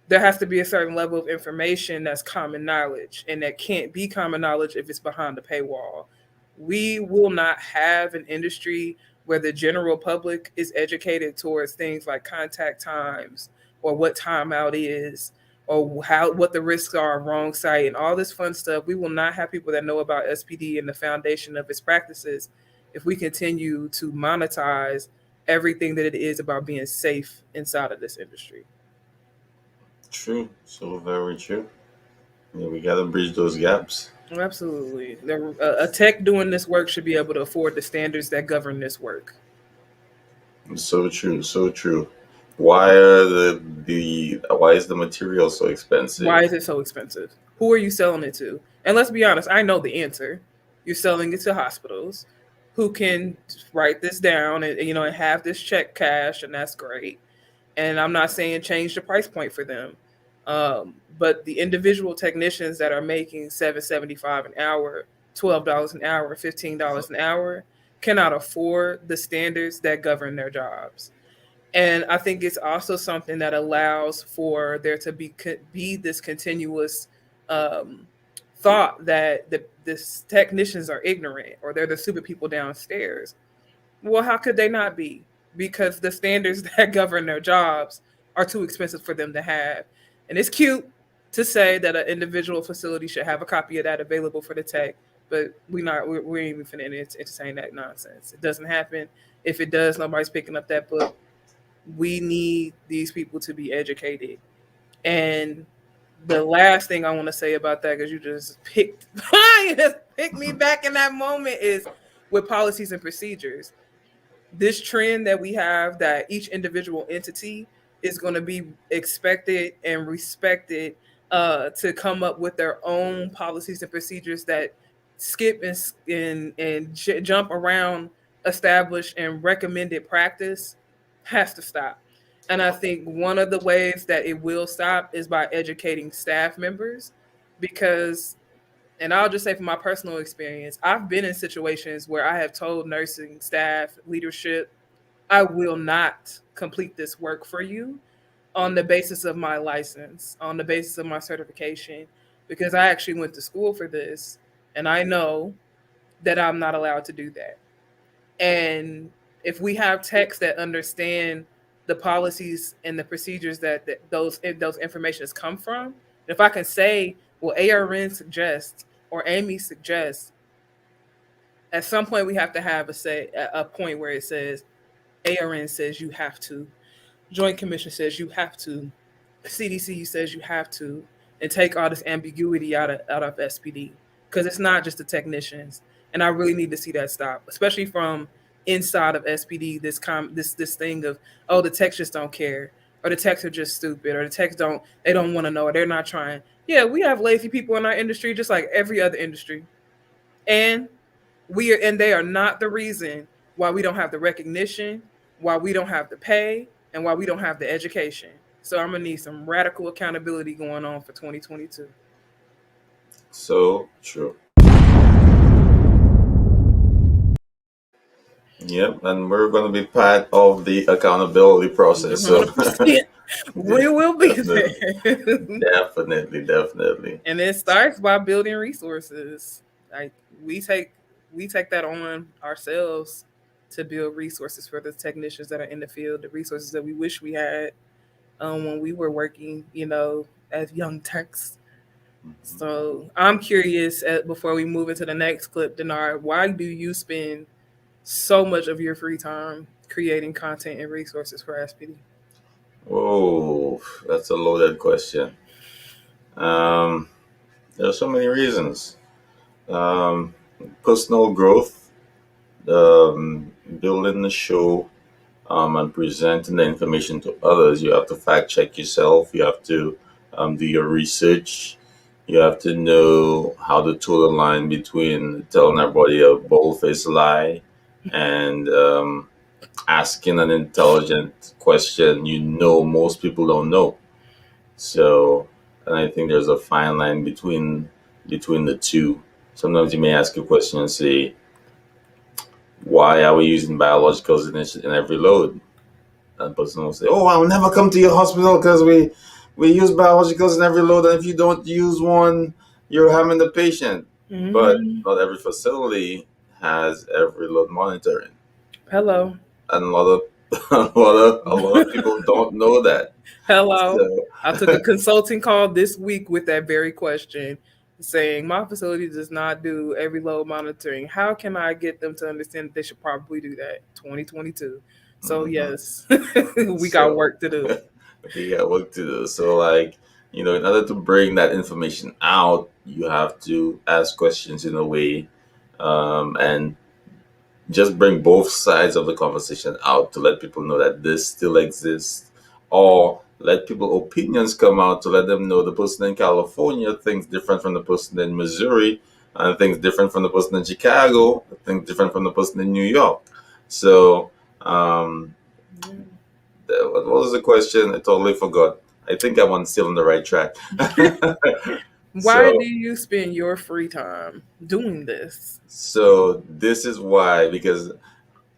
there has to be a certain level of information that's common knowledge, and that can't be common knowledge if it's behind the paywall. We will not have an industry where the general public is educated towards things like contact times, or what timeout is, or how what the risks are of wrong site and all this fun stuff. We will not have people that know about SPD and the foundation of its practices if we continue to monetize everything that it is about being safe inside of this industry. True. So very true. Yeah, we gotta bridge those gaps. Absolutely. A tech doing this work should be able to afford the standards that govern this work. So true. So true. Why are the why is the material so Why expensive? is it so expensive? Who are you selling it to? And let's be honest, I know the answer. You're selling it to hospitals who can write this down and and have this check cash, and that's great. And I'm not saying change the price point for them. But the individual technicians that are making $7.75 an hour, $12 an hour, $15 an hour cannot afford the standards that govern their jobs. And I think it's also something that allows for there to be this continuous um, thought that this technicians are ignorant, or they're the stupid people downstairs. Well, how could they not be? Because the standards that govern their jobs are too expensive for them to have. And it's cute to say that an individual facility should have a copy of that available for the tech, but we ain't even finna entertain that nonsense. It doesn't happen. If it does, nobody's picking up that book. We need these people to be educated. And the last thing I want to say about that, because you just picked you just picked me back in that moment, is with policies and procedures. This trend that we have, that each individual entity is going to be expected and respected to come up with their own policies and procedures that skip and jump around established and recommended practice, has to stop. And I think one of the ways that it will stop is by educating staff members, because, and I'll just say from my personal experience, I've been in situations where I have told nursing staff, leadership, I will not complete this work for you on the basis of my license, on the basis of my certification, because I actually went to school for this, and I know that I'm not allowed to do that. And if we have techs that understand the policies and the procedures that those informations come from, if I can say, well, ARN suggests or Amy suggests, at some point we have to have a point where it says ARN says you have to, Joint Commission says you have to, CDC says you have to, and take all this ambiguity out of SPD, because it's not just the technicians, and I really need to see that stop, especially from inside of SPD. This thing of, oh, the techs just don't care, or the techs are just stupid, or the techs don't want to know, or they're not trying. Yeah, we have lazy people in our industry just like every other industry, and they are not the reason why we don't have the recognition, why we don't have the pay, and why we don't have the education. So I'm gonna need some radical accountability going on for 2022. So true. Yep, and we're going to be part of the accountability process. So 100%. We will be definitely, there. definitely, definitely. And it starts by building resources. Like we take we take that on ourselves to build resources for the technicians that are in the field, the resources that we wish we had when we were working, as young techs. Mhm. So I'm curious, before we move into the next clip, Denard, why do you spend so much of your free time creating content and resources for SPD? Oh, that's a loaded question. Um, there are so many reasons. Um, Personal growth, building the show, and presenting the information to others. You have to fact check yourself. You have to do your research. You have to know how to toe the line between telling everybody a bold-faced lie and asking an intelligent question you know most people don't know. So, and I think there's a fine line between the two. Sometimes you may ask a question and say, "Why are we using biologicals in every load?" And person will say, "Oh, I'll never come to your hospital because we use biologicals in every load, and if you don't use one, you're harming the patient." But Hmm. not every facility has every load monitoring, Hello. and a lot of a lot of people don't know that. Hello. So, I took a consulting call this week with that very question, saying my facility does not do every load monitoring. How can I get them to understand that they should probably do that? 2022. So mhm. yes, we got So work to do. we got work to do. So like, in order to bring that information out, you have to ask questions in a way, and just bring both sides of the conversation out to let people know that this still exists, or let people opinions come out to let them know the person in California thinks different from the person in Missouri, and thinks different from the person in Chicago, thinks different from the person in New York. So um, what was the question? I totally forgot. I think I'm still on the right track. Why do so you spend your free time doing this? so this is why, because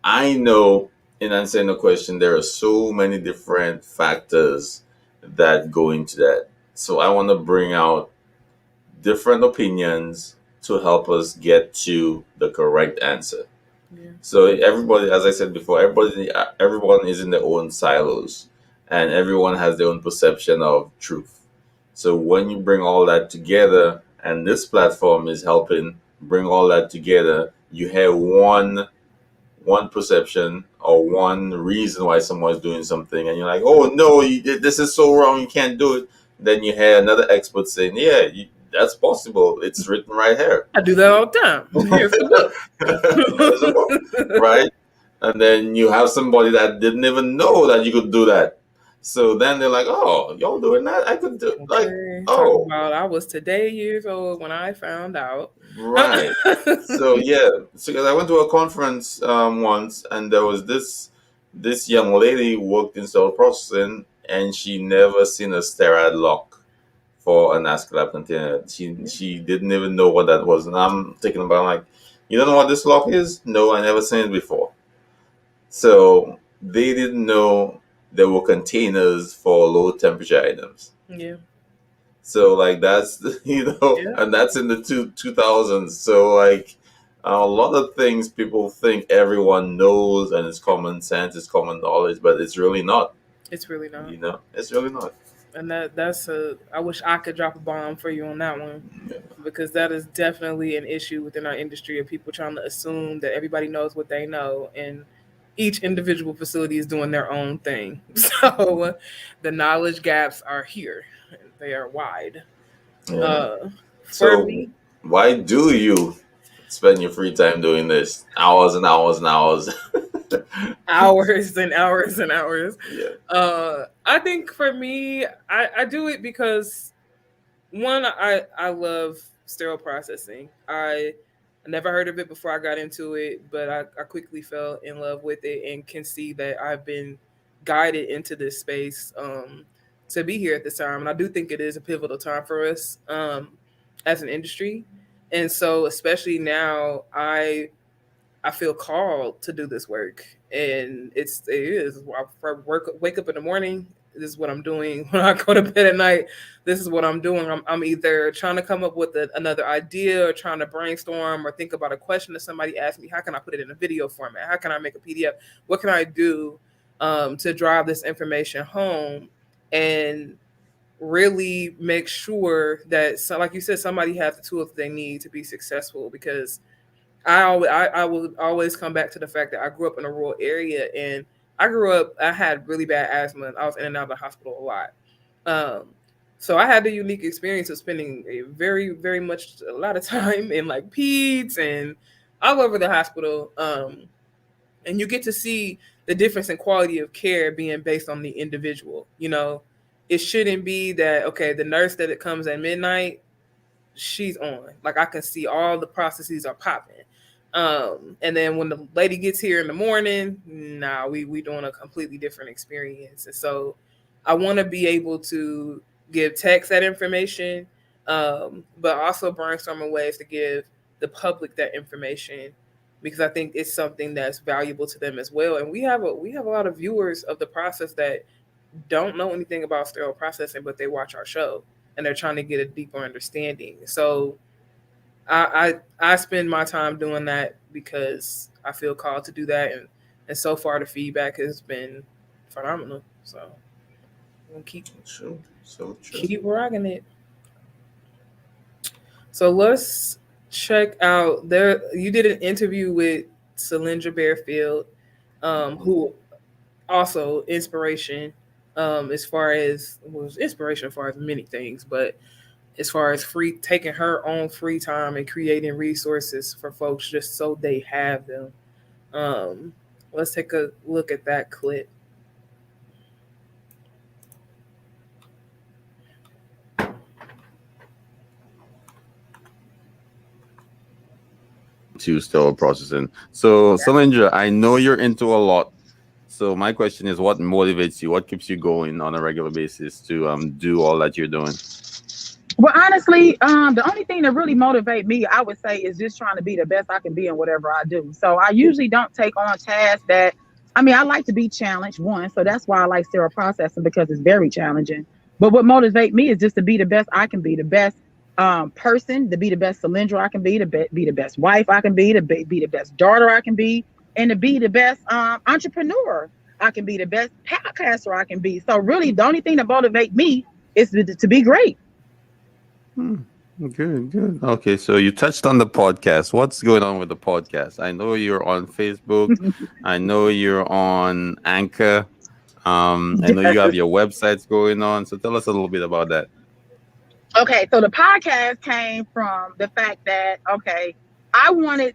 I know, in answering the question, there are so many different factors that go into that. So I want to bring out different opinions to help us get to the correct answer. Yeah. So everybody, as I said before, everyone is in their own silos, and everyone has their own perception of truth. So when you bring all that together, and this platform is helping bring all that together, you have one perception or one reason why someone's doing something, and you're like, "Oh no, this is so wrong, you can't do it." Then you hear another expert saying, "Yeah, that's possible. It's written right here." I do that all the time. Here's the book. There's a book, right? And then you have somebody that didn't even know that you could do that. So then they're like, "Oh, y'all doing that? I could do like, Okay, talk oh, about I was today years old when I found out. right." So yeah, so 'cause I went to a conference once, and there was this young lady who worked in sterile processing, and she never seen a sterile lock for an Ask container. She didn't even know what that was, and I'm thinking about like, you don't know what this lock is? No, I never seen it before. So they didn't know there were containers for low temperature items. Yeah, So like that's yeah, and that's in the 2000s. So like a lot of things people think everyone knows and it's common sense, it's common knowledge, but it's really not. it's really not. It's really not. And that's a. I wish I could drop a bomb for you on that one, Yeah. because that is definitely an issue within our industry of people trying to assume that everybody knows what they know, and each individual facility is doing their own thing. So the knowledge gaps are here. They are wide. Yeah. Uh, for So me, why do you spend your free time doing this? Hours and hours and hours. hours and hours and hours. Yeah. I think for me, I do it because one, I love sterile processing. I never heard of it before I got into it, but I quickly fell in love with it and can see that I've been guided into this space to be here at this time. And I do think it is a pivotal time for us as an industry. And so, especially now, I feel called to do this work, and it is. I wake up in the morning. This is what I'm doing. When I go to bed at night, this is what I'm doing. I'm either trying to come up with another idea, or trying to brainstorm, or think about a question that somebody asked me. How can I put it in a video format? How can I make a PDF? What can I do to drive this information home and really make sure that, so, like you said, somebody has the tools they need to be successful? Because I will always come back to the fact that I grew up in a rural area, and I had really bad asthma, and I was in and out of the hospital a lot. Um, so I had the unique experience of spending a very, very much a lot of time in like peds and all over the hospital. And you get to see the difference in quality of care being based on the individual. It shouldn't be that, okay, the nurse that it comes at midnight, she's on. Like, I can see all the processes are popping. And then when the lady gets here in the morning, nah, we doing a completely different experience. And so I want to be able to give techs that information, but also brainstorming ways to give the public that information, because I think it's something that's valuable to them as well. And we have a lot of viewers of the process that don't know anything about sterile processing, but they watch our show and they're trying to get a deeper understanding. So I spend my time doing that because I feel called to do that, and so far the feedback has been phenomenal. So I'm gonna keep rocking it. So let's check out there. You did an interview with Cylindra Bearfield, who also inspiration, as far as was inspiration as far as many things, but as far as taking her own free time and creating resources for folks just so they have them. Let's take a look at that clip. To sterile processing. So, Salindra, I know you're into a lot. So my question is, what motivates you? What keeps you going on a regular basis to do all that you're doing? Well, honestly, the only thing that really motivates me, I would say, is just trying to be the best I can be in whatever I do. So I usually don't take on tasks that, I like to be challenged, one. So that's why I like sterile processing, because it's very challenging. But what motivates me is just to be the best I can be, the best person, to be the best cylinder I can be, to be the best wife I can be, to be the best daughter I can be, and to be the best entrepreneur I can be, the best podcaster I can be. So really, the only thing that motivates me is to be great. Good. Okay, so you touched on the podcast. What's going on with the podcast? I know you're on Facebook. I know you're on Anchor. I know you have your websites going on. So tell us a little bit about that. Okay, so the podcast came from the fact that, okay, I wanted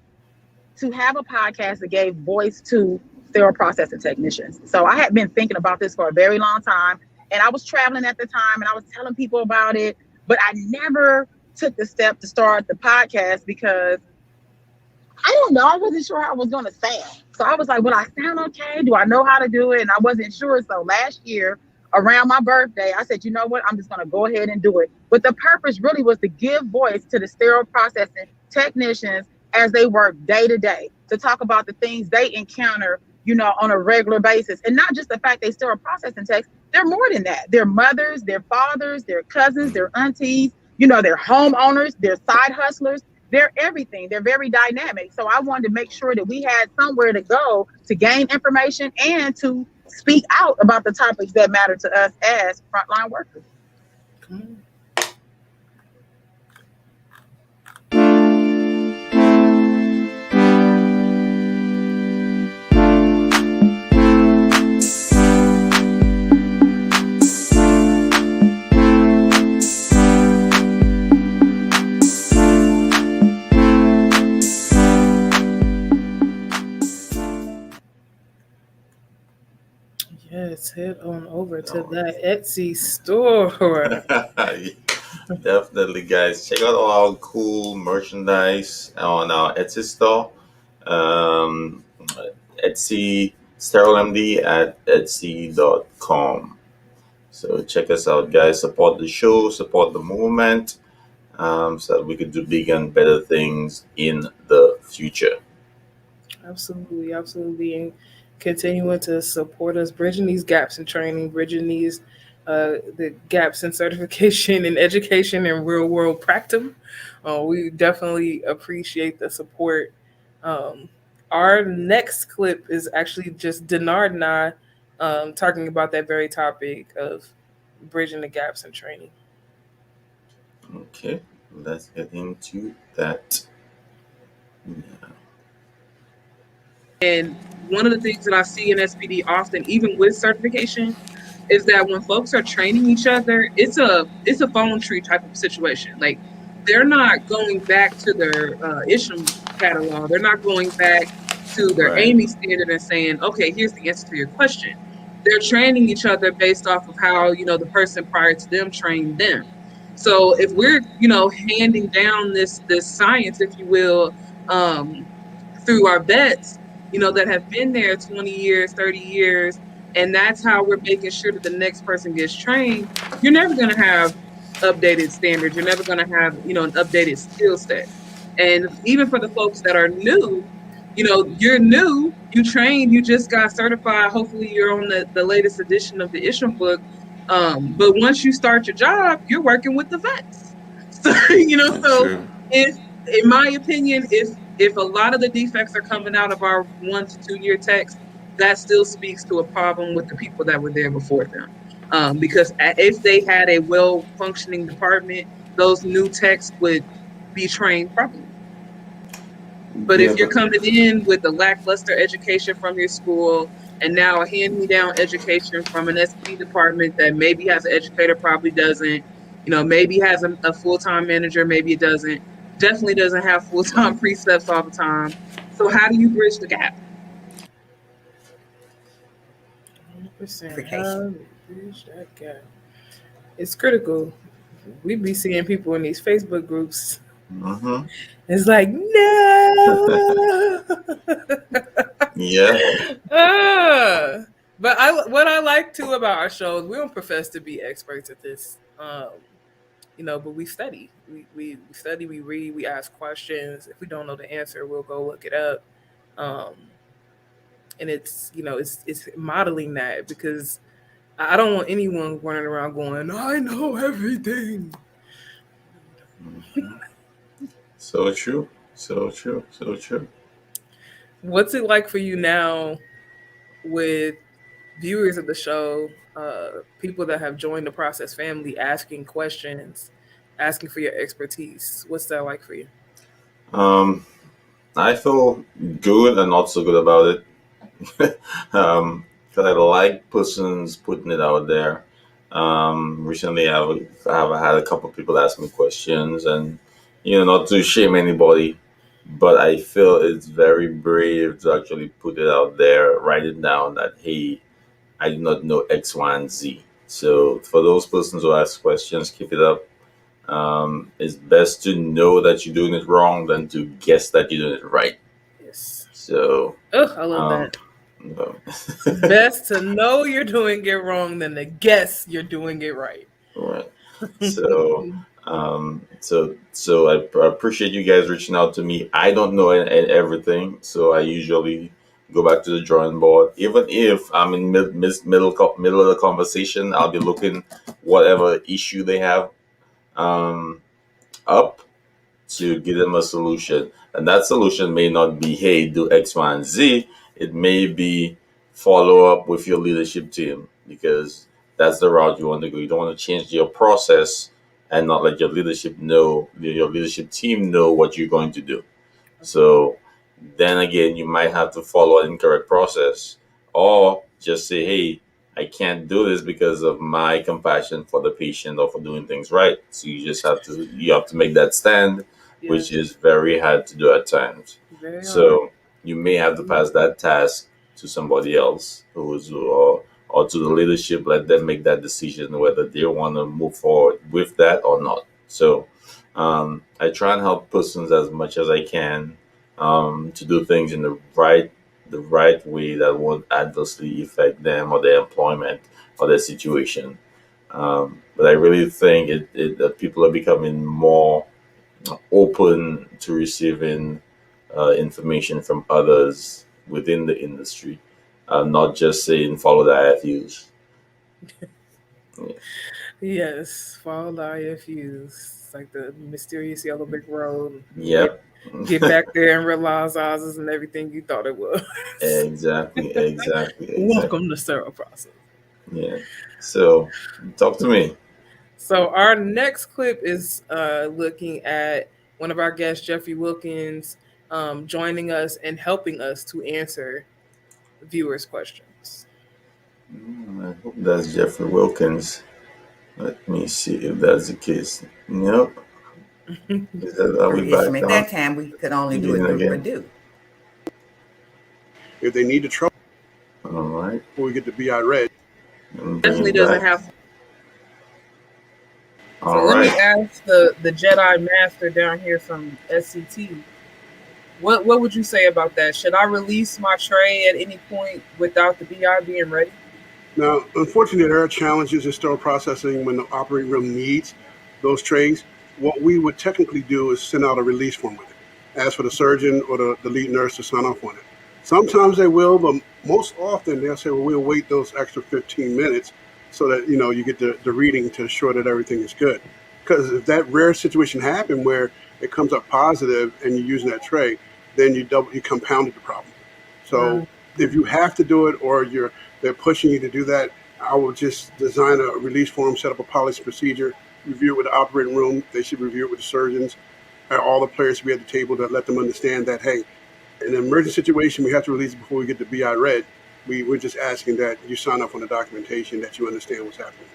to have a podcast that gave voice to sterile processing technicians. So I had been thinking about this for a very long time, and I was traveling at the time, and I was telling people about it, but I never took the step to start the podcast because I don't know, I wasn't sure how I was going to sound. So I was like, will I sound okay? Do I know how to do it? And I wasn't sure. So last year, around my birthday, I said, you know what? I'm just going to go ahead and do it. But the purpose really was to give voice to the sterile processing technicians as they work day to day, to talk about the things they encounter, on a regular basis. And not just the fact they sterile processing techs, they're more than that. They're mothers, they're fathers, they're cousins, they're aunties, they're homeowners, they're side hustlers. They're everything. They're very dynamic. So I wanted to make sure that we had somewhere to go to gain information and to speak out about the topics that matter to us as frontline workers. Yes, head on over to that Etsy store. Definitely, guys. Check out all our cool merchandise on our Etsy store. Etsy SterileMD at etsy.com. So check us out, guys. Support the show, support the movement, so that we could do bigger and better things in the future. Absolutely, absolutely, and continuing to support us, bridging these gaps in training, bridging these the gaps in certification and education and real world practice. We definitely appreciate the support. Um, our next clip is actually just Denard and I talking about that very topic of bridging the gaps in training. Okay, let's get into that. Yeah. And one of the things that I see in SPD often, even with certification, is that when folks are training each other, it's a phone tree type of situation. Like they're not going back to their Isham catalog. They're not going back to their Right. Amy standard and saying, okay, here's the answer to your question. They're training each other based off of how, the person prior to them trained them. So if we're, handing down this science, if you will, um, through our vets, that have been there 20 years, 30 years, and that's how we're making sure that the next person gets trained, you're never going to have updated standards. You're never going to have, an updated skill set. And even for the folks that are new, you're new, you trained, you just got certified. Hopefully you're on the latest edition of the Isham book. But once you start your job, you're working with the vets. So, so True. if, in my opinion, if a lot of the defects are coming out of our 1 to 2 year techs, that still speaks to a problem with the people that were there before them. Because if they had a well functioning department, those new techs would be trained properly. But Yeah, if you're but coming in with a lackluster education from your school and now a hand-me-down education from an SPD department that maybe has an educator, probably doesn't, maybe has a full-time manager, maybe it doesn't, definitely doesn't have full-time precepts all the time. So how do you bridge the gap? 100%. How do you bridge that gap? It's critical. We be seeing people in these Facebook groups. mm-hmm. It's like, no. Yeah. But what I like too about our shows, we don't profess to be experts at this. But we study. We study, we read, we ask questions. If we don't know the answer, we'll go look it up. Um, and it's modeling that, because I don't want anyone running around going, I know everything. So true. So true. So true. What's it like for you now with viewers of the show, people that have joined the Process family, asking questions, asking for your expertise? What's that like for you? Um, I feel good and not so good about it. Because I like persons putting it out there. Recently, I've had a couple of people ask me questions, and not to shame anybody, but I feel it's very brave to actually put it out there, write it down that, hey, I do not know X, Y, and Z. So for those persons who ask questions, keep it up. It's best to know that you're doing it wrong than to guess that you're doing it right. Yes. So, Oh, I love um, that. Best to know you're doing it wrong than to guess you're doing it right. right. So, so I appreciate you guys reaching out to me. I don't know everything, so I usually go back to the drawing board. Even if I'm in middle of the conversation, I'll be looking whatever issue they have um, up to give them a solution. And that solution may not be, hey, do X, Y, and Z. It may be follow up with your leadership team, because that's the route you want to go. You don't want to change your process and not let your your leadership team know what you're going to do. So then again, you might have to follow an incorrect process, or just say, hey, I can't do this because of my compassion for the patient or for doing things right. So you have to make that stand, which Yes. is very hard to do at times. Very hard. So you may have to pass that task to somebody else or to the leadership, let them make that decision whether they want to move forward with that or not. So I try and help persons as much as I can to do things in the right the right way that won't adversely affect them or their employment or their situation. But I really think that people are becoming more open to receiving information from others within the industry, not just saying follow the IFUs. Yeah. Yes, follow the IFUs. It's like the mysterious yellow brick road. Yep. Get back there and realize ours isn't everything you thought it was. Exactly. Exactly. Exactly. Welcome to sterile process. Yeah. So, talk to me. So our next clip is looking at one of our guests, Jeffrey Wilkins, joining us and helping us to answer viewers' questions. I hope that's Jeffrey Wilkins. Let me see if that's the case. Nope. Is that, are Per we issue. back At on that time, we could only do beginning it through again? Purdue. If they need to trouble All right. before we get to BI read, And bring Definitely it doesn't back. have. So All let me right. ask the Jedi Master down here from SCT. What would you say about that? Should I release my tray at any point without the BI being ready? now, unfortunately, there are challenges in sterile processing when the operating room needs those trays. What we would technically do is send out a release form with it, ask for the surgeon or the lead nurse to sign off on it. Sometimes they will, but most often they'll say, well, we'll wait those extra 15 minutes so that, you get the reading to ensure that everything is good. Because if that rare situation happened where it comes up positive and you're using that tray, then you compounded the problem. So if you have to do it or they're pushing you to do that, I will just design a release form, set up a policy procedure, review it with the operating room. They should review it with the surgeons. And all the players should be at the table to let them understand that, hey, in an emergency situation, we have to release it before we get the BI read. We're just asking that you sign up on the documentation, that you understand what's happening.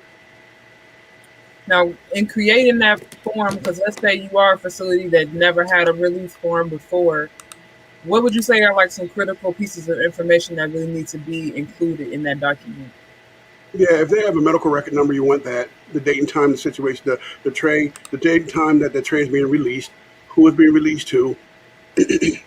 Now, in creating that form, because let's say you are a facility that never had a release form before, what would you say are like some critical pieces of information that really need to be included in that document? Yeah, if they have a medical record number, you want that, the date and time, the situation, the tray, the date and time that the tray is being released, who is being released to, the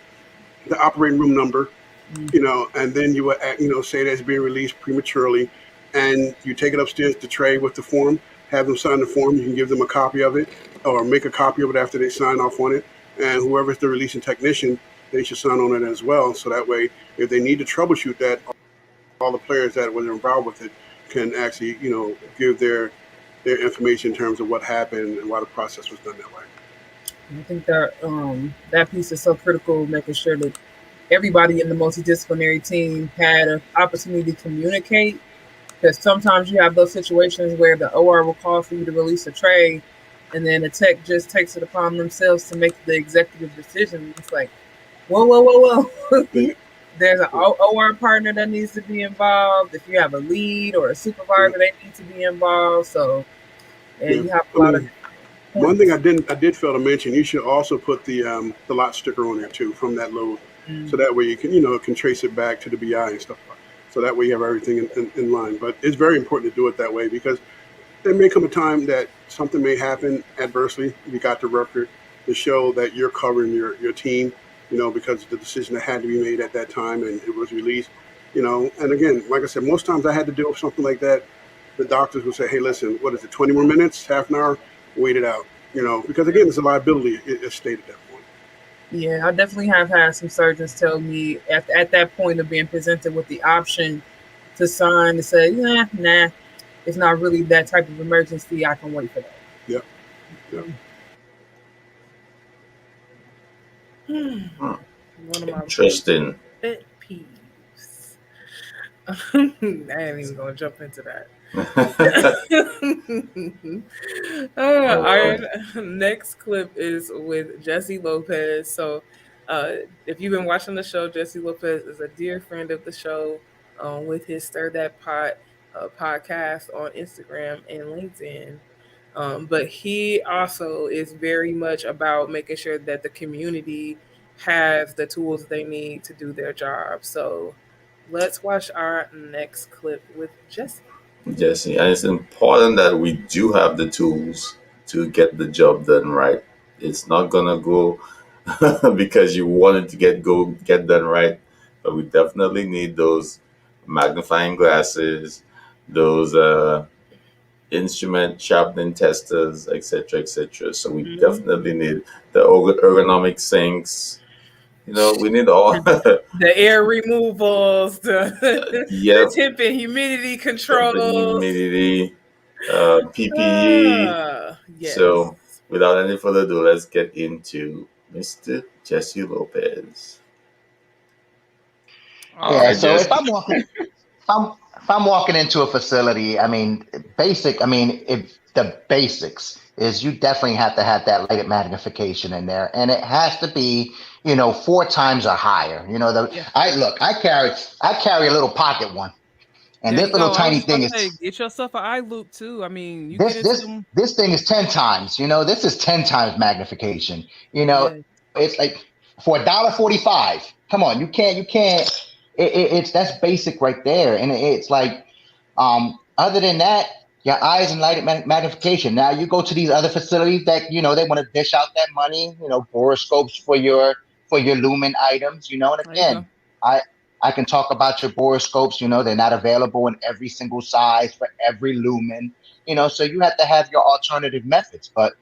operating room number, and then you would, say that it's being released prematurely, and you take it upstairs to tray with the form, have them sign the form. You can give them a copy of it, or make a copy of it after they sign off on it, and whoever's the releasing technician, they should sign on it as well. So that way, if they need to troubleshoot that, all the players that were involved with it can actually, give their information in terms of what happened and why the process was done that way. I think that that piece is so critical, making sure that everybody in the multidisciplinary team had an opportunity to communicate. Because sometimes you have those situations where the OR will call for you to release a tray, and then the tech just takes it upon themselves to make the executive decision. It's like, whoa, whoa, whoa, whoa. There's an OR partner that needs to be involved. If you have a lead or a supervisor, they need to be involved. So, you have a lot of. One thing I did fail to mention, you should also put the lot sticker on there too from that load, so that way you can trace it back to the BI and stuff. So that way you have everything in line. But it's very important to do it that way because there may come a time that something may happen adversely. You got the record to show that you're covering your team, because the decision that had to be made at that time and it was released, And again, like I said, most times I had to deal with something like that. The doctors would say, hey, listen, what is it, 20 more minutes, half an hour? Wait it out, because again, it's a liability. It's stated at that point. Yeah, I definitely have had some surgeons tell me at that point of being presented with the option to sign to say, nah, it's not really that type of emergency. I can wait for that. Yep. One of my Interesting. pet peeves. I ain't even gonna jump into that. Our next clip is with Jesse Lopez. So, if you've been watching the show, Jesse Lopez is a dear friend of the show with his Stir That Pot podcast on Instagram and LinkedIn. But he also is very much about making sure that the community has the tools they need to do their job. So, let's watch our next clip with Jesse. Jesse, and it's important that we do have the tools to get the job done right. It's not gonna go because you wanted to get done right. but we definitely need those magnifying glasses, those instrument sharpening testers, etc., etc. So we definitely need the ergonomic sinks. We need all. The air removals, the Yep, temp and humidity temperature, controls. humidity, PPE. Yes. So without any further ado, let's get into Mr. Jesse Lopez. All Yeah, right, so Jesse. if I'm walking into a facility, I mean, if the basics is you definitely have to have that lighted magnification in there, and it has to be, 4 times or higher. Yeah. I carry a little pocket one, and There this you little go. I tiny was about thing to say, is get yourself an eye loop too. I mean, you get this into this them. this thing is 10 times. This is 10 times magnification. Yeah. It's like for $1.45. Come on, you can't. It's that's basic right there, and it's like other than that, your eyes and light magnification. Now you go to these other facilities that they want to dish out that money. Boroscopes for your lumen items. And There you go. again, I I can talk about your boroscopes. They're not available in every single size for every lumen. So you have to have your alternative methods, but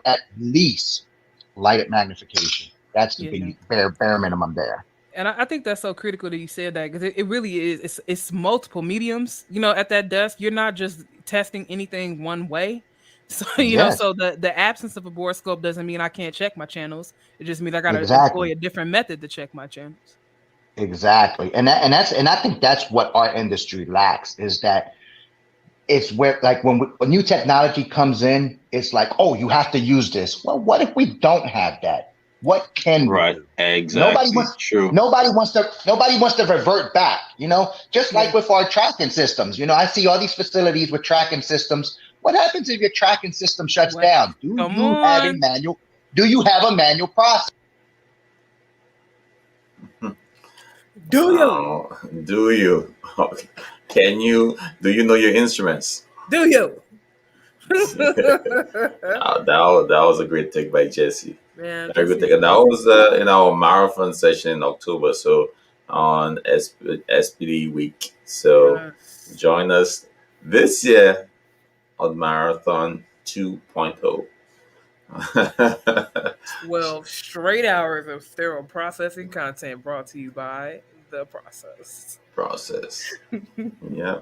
at least lighted magnification. That's the Yeah. bare minimum there. And I think that's so critical that you said that because it really is. It's multiple mediums. At that desk, you're not just testing anything one way. So Yes, so the absence of a board scope doesn't mean I can't check my channels. It just means I got to employ exactly. a different method to check my channels. Exactly. And I think that's what our industry lacks is that it's where like when new technology comes in, it's like, oh, you have to use this. Well, what if we don't have that? What can we Right. do? Nobody Exactly. wants True. nobody wants to revert back, just Yeah. like with our tracking systems. I see all these facilities with tracking systems. What happens if your tracking system shuts What? down? Come on. Do you have a manual process? Do you? Oh, do you? Can you? Do you know your instruments? Do you? That was a great take by Jesse. Man, Very good Jesse's take. And that amazing. was in our marathon session in October. So on SPD week. So Yes. join us this year on Marathon 2.0. 12 straight hours of sterile processing content brought to you by The Process. Process. Yeah.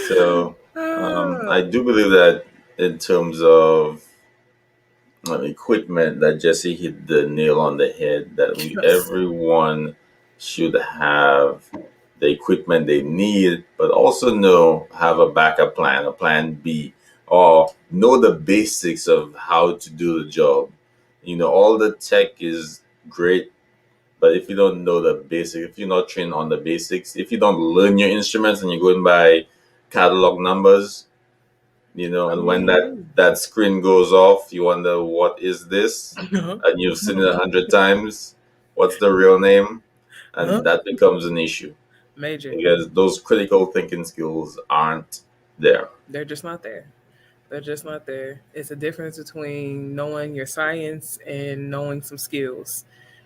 So Ah, I do believe that in terms of equipment, that Jesse hit the nail on the head. That yes. everyone should have the equipment they need, but also have a backup plan, a plan B, or know the basics of how to do the job. All the tech is great, but if you don't know the basics, if you're not trained on the basics, if you don't learn your instruments and you're going by catalog numbers, I and when that mean, that screen goes off, you wonder what is this, and you've seen it 100 times. What's the real name? huh? And that becomes an issue Major. because those critical thinking skills aren't there. They're just not there. They're just not there. It's a difference between knowing your science and knowing some skills.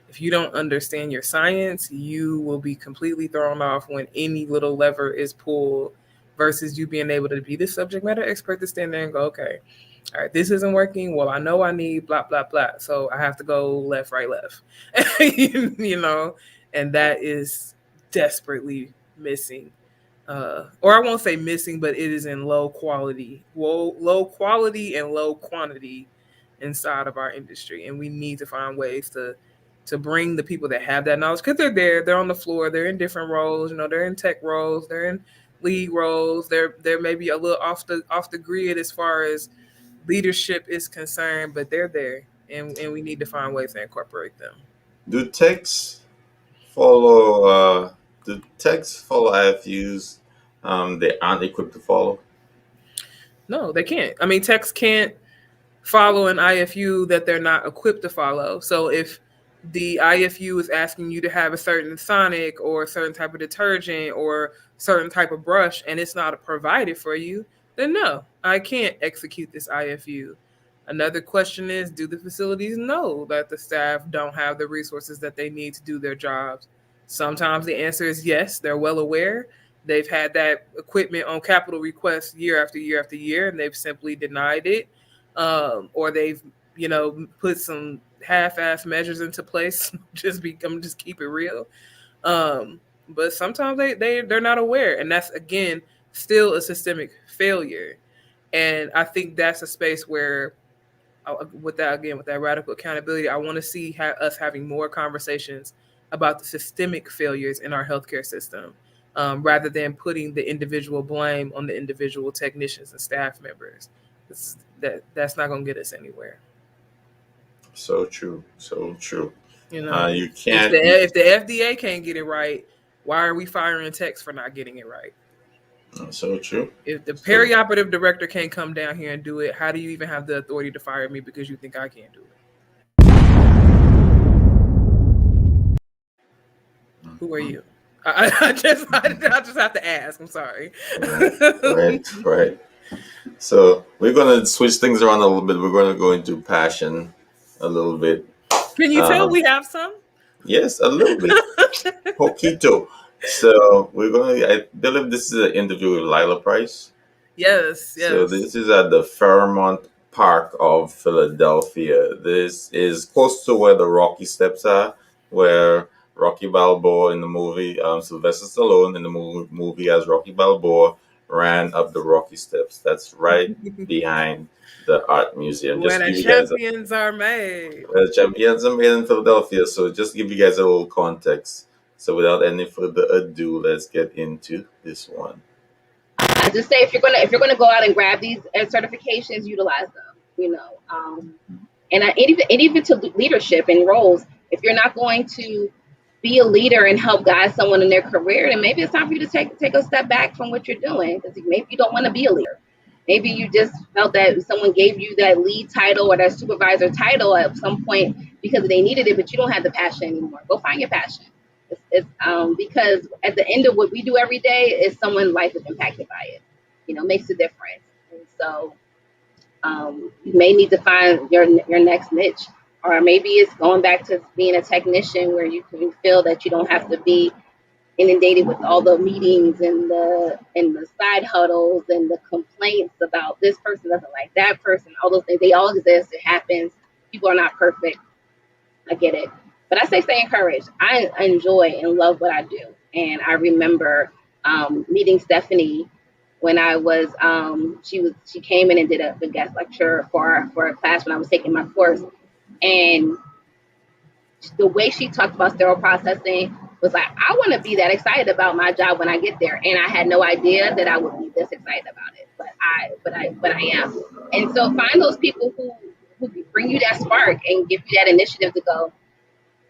If you don't understand your science, you will be completely thrown off when any little lever is pulled versus you being able to be the subject matter expert to stand there and go, okay, all right, this isn't working. Well, I know I need blah, blah, blah. So I have to go left, right, left. you know, and that is desperately missing, or I won't say missing, but it is in low quality and low quantity inside of our industry, and we need to find ways to bring the people that have that knowledge because they're there, they're on the floor, they're in different roles. They're in tech roles, they're in lead roles, they're maybe a little off the grid as far as leadership is concerned, but they're there, and we need to find ways to incorporate them. Do techs follow? Do techs follow IFUs? They aren't equipped to follow. No, they can't. I mean, techs can't follow an IFU that they're not equipped to follow. So if the IFU is asking you to have a certain sonic or a certain type of detergent or certain type of brush and it's not provided for you, then no, I can't execute this IFU. Another question is, do the facilities know that the staff don't have the resources that they need to do their jobs? Sometimes the answer is yes, they're well aware. They've had that equipment on capital request year after year after year, and they've simply denied it, or they've put some half-ass measures into place. I'm just keep it real. But sometimes they're not aware, and that's again still a systemic failure. And I think that's a space where, with that radical accountability, I want to see us having more conversations about the systemic failures in our healthcare system, rather than putting the individual blame on the individual technicians and staff members. That's not going to get us anywhere. So true. So true. You know, You if can't. the FDA can't get it right, why are we firing techs for not getting it right? So true. If the So perioperative director can't come down here and do it, how do you even have the authority to fire me because you think I can't do it? Who are you? I just have to ask. I'm sorry. right, right. So we're gonna switch things around a little bit. We're gonna go into passion a little bit. Can you tell Um, we have some? yes, a little bit. Poquito. So we're gonna. I believe this is an interview with Lila Price. Yes, So yes. this is at the Fairmont Park of Philadelphia. This is close to where the Rocky Steps are, where Rocky Balboa in the movie, Sylvester Stallone in the movie as Rocky Balboa ran up the Rocky Steps. That's right behind the art museum. Where Just to the give you guys champions are made. the champions are made in Philadelphia. So just to give you guys a little context. So without any further ado, let's get into this one. I just say if you're gonna go out and grab these certifications, utilize them. And even to leadership and roles. If you're not going to be a leader and help guide someone in their career, then maybe it's time for you to take a step back from what you're doing, because maybe you don't want to be a leader. Maybe you just felt that someone gave you that lead title or that supervisor title at some point because they needed it, but you don't have the passion anymore. Go find your passion. Because at the end of what we do every day is someone's life is impacted by it. Makes a difference. And so you may need to find your next niche, or maybe it's going back to being a technician where you can feel that you don't have to be inundated with all the meetings and the side huddles and the complaints about this person doesn't like that person. All those things, they all exist. It happens. People are not perfect. I get it. But I say stay encouraged. I enjoy and love what I do. And I remember meeting Stephanie when I was she came in and did a guest lecture for a class when I was taking my course. And the way she talked about sterile processing was like, I want to be that excited about my job when I get there. And I had no idea that I would be this excited about it. But I am. And so find those people who bring you that spark and give you that initiative to go,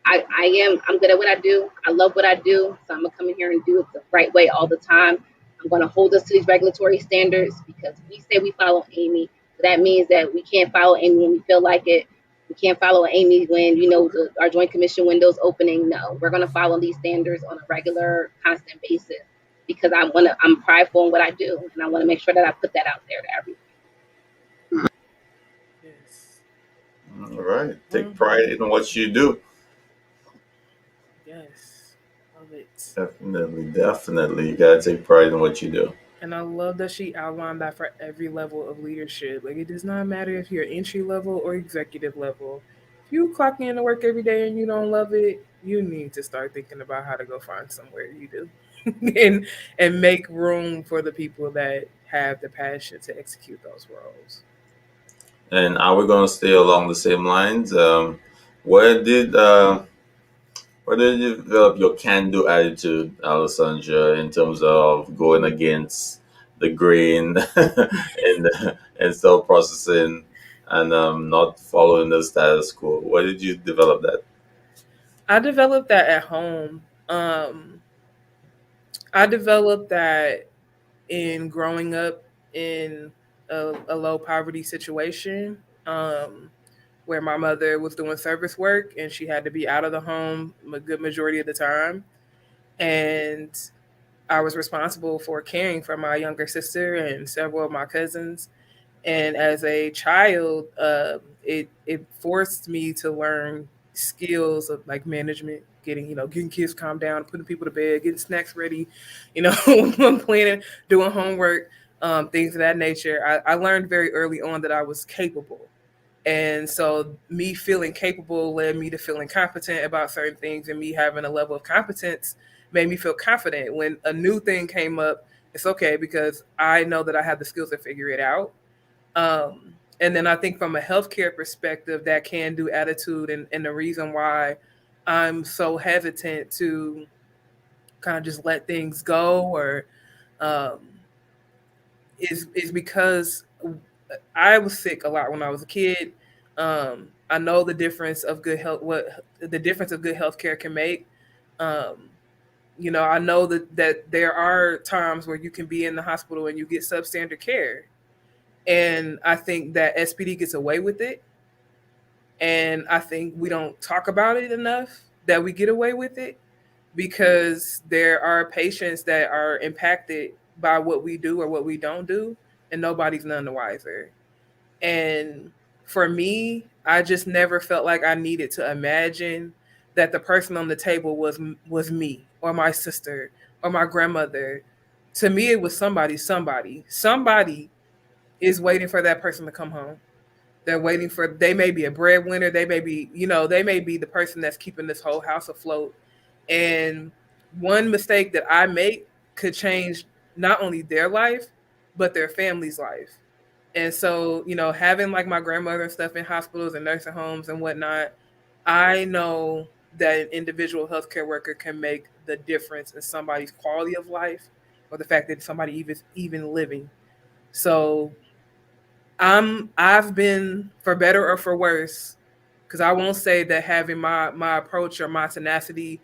I'm good at what I do. I love what I do. So I'm gonna come in here and do it the right way all the time. I'm gonna hold us to these regulatory standards because we say we follow Amy. So that means that we can't follow Amy when we feel like it. We can't follow Amy when our Joint Commission window's opening. No, we're gonna follow these standards on a regular, constant basis because I'm prideful in what I do, and I want to make sure that I put that out there to everyone. Yes. All right. Take pride in what you do. Yes. Love it. Definitely, definitely. You gotta take pride in what you do. And I love that she outlined that for every level of leadership. Like, it does not matter if you're entry level or executive level. If you clock in to work every day and you don't love it, you need to start thinking about how to go find somewhere you do, and make room for the people that have the passion to execute those roles. And are we gonna stay along the same lines? Where did uh, where did you develop your can-do attitude, Alessandra, in terms of going against the grain and self processing and not following the status quo? Where did you develop that? I developed that at home. I developed that in growing up in a low poverty situation, where my mother was doing service work and she had to be out of the home a good majority of the time. And I was responsible for caring for my younger sister and several of my cousins. And as a child, it forced me to learn skills of like management, getting kids calmed down, putting people to bed, getting snacks ready, planning, doing homework, things of that nature. I learned very early on that I was capable. And so me feeling capable led me to feeling competent about certain things, and me having a level of competence made me feel confident. When a new thing came up, it's okay because I know that I have the skills to figure it out. And then I think from a healthcare perspective, that can do attitude, and the reason why I'm so hesitant to kind of just let things go or um, is because I was sick a lot when I was a kid. I know the difference of good health, what the difference of good healthcare can make. Um, I know that there are times where you can be in the hospital and you get substandard care, and I think that SPD gets away with it, and I think we don't talk about it enough that we get away with it because there are patients that are impacted by what we do or what we don't do, and nobody's none the wiser. And for me, I just never felt like I needed to imagine that the person on the table was me or my sister or my grandmother. To me, it was somebody is waiting for that person to come home. They're waiting for, they may be a breadwinner, they may be the person that's keeping this whole house afloat. And one mistake that I make could change not only their life, but their family's life. And so, having like my grandmother and stuff in hospitals and nursing homes and whatnot, I know that an individual healthcare worker can make the difference in somebody's quality of life or the fact that somebody even living. So I've been, for better or for worse, because I won't say that having my approach or my tenacity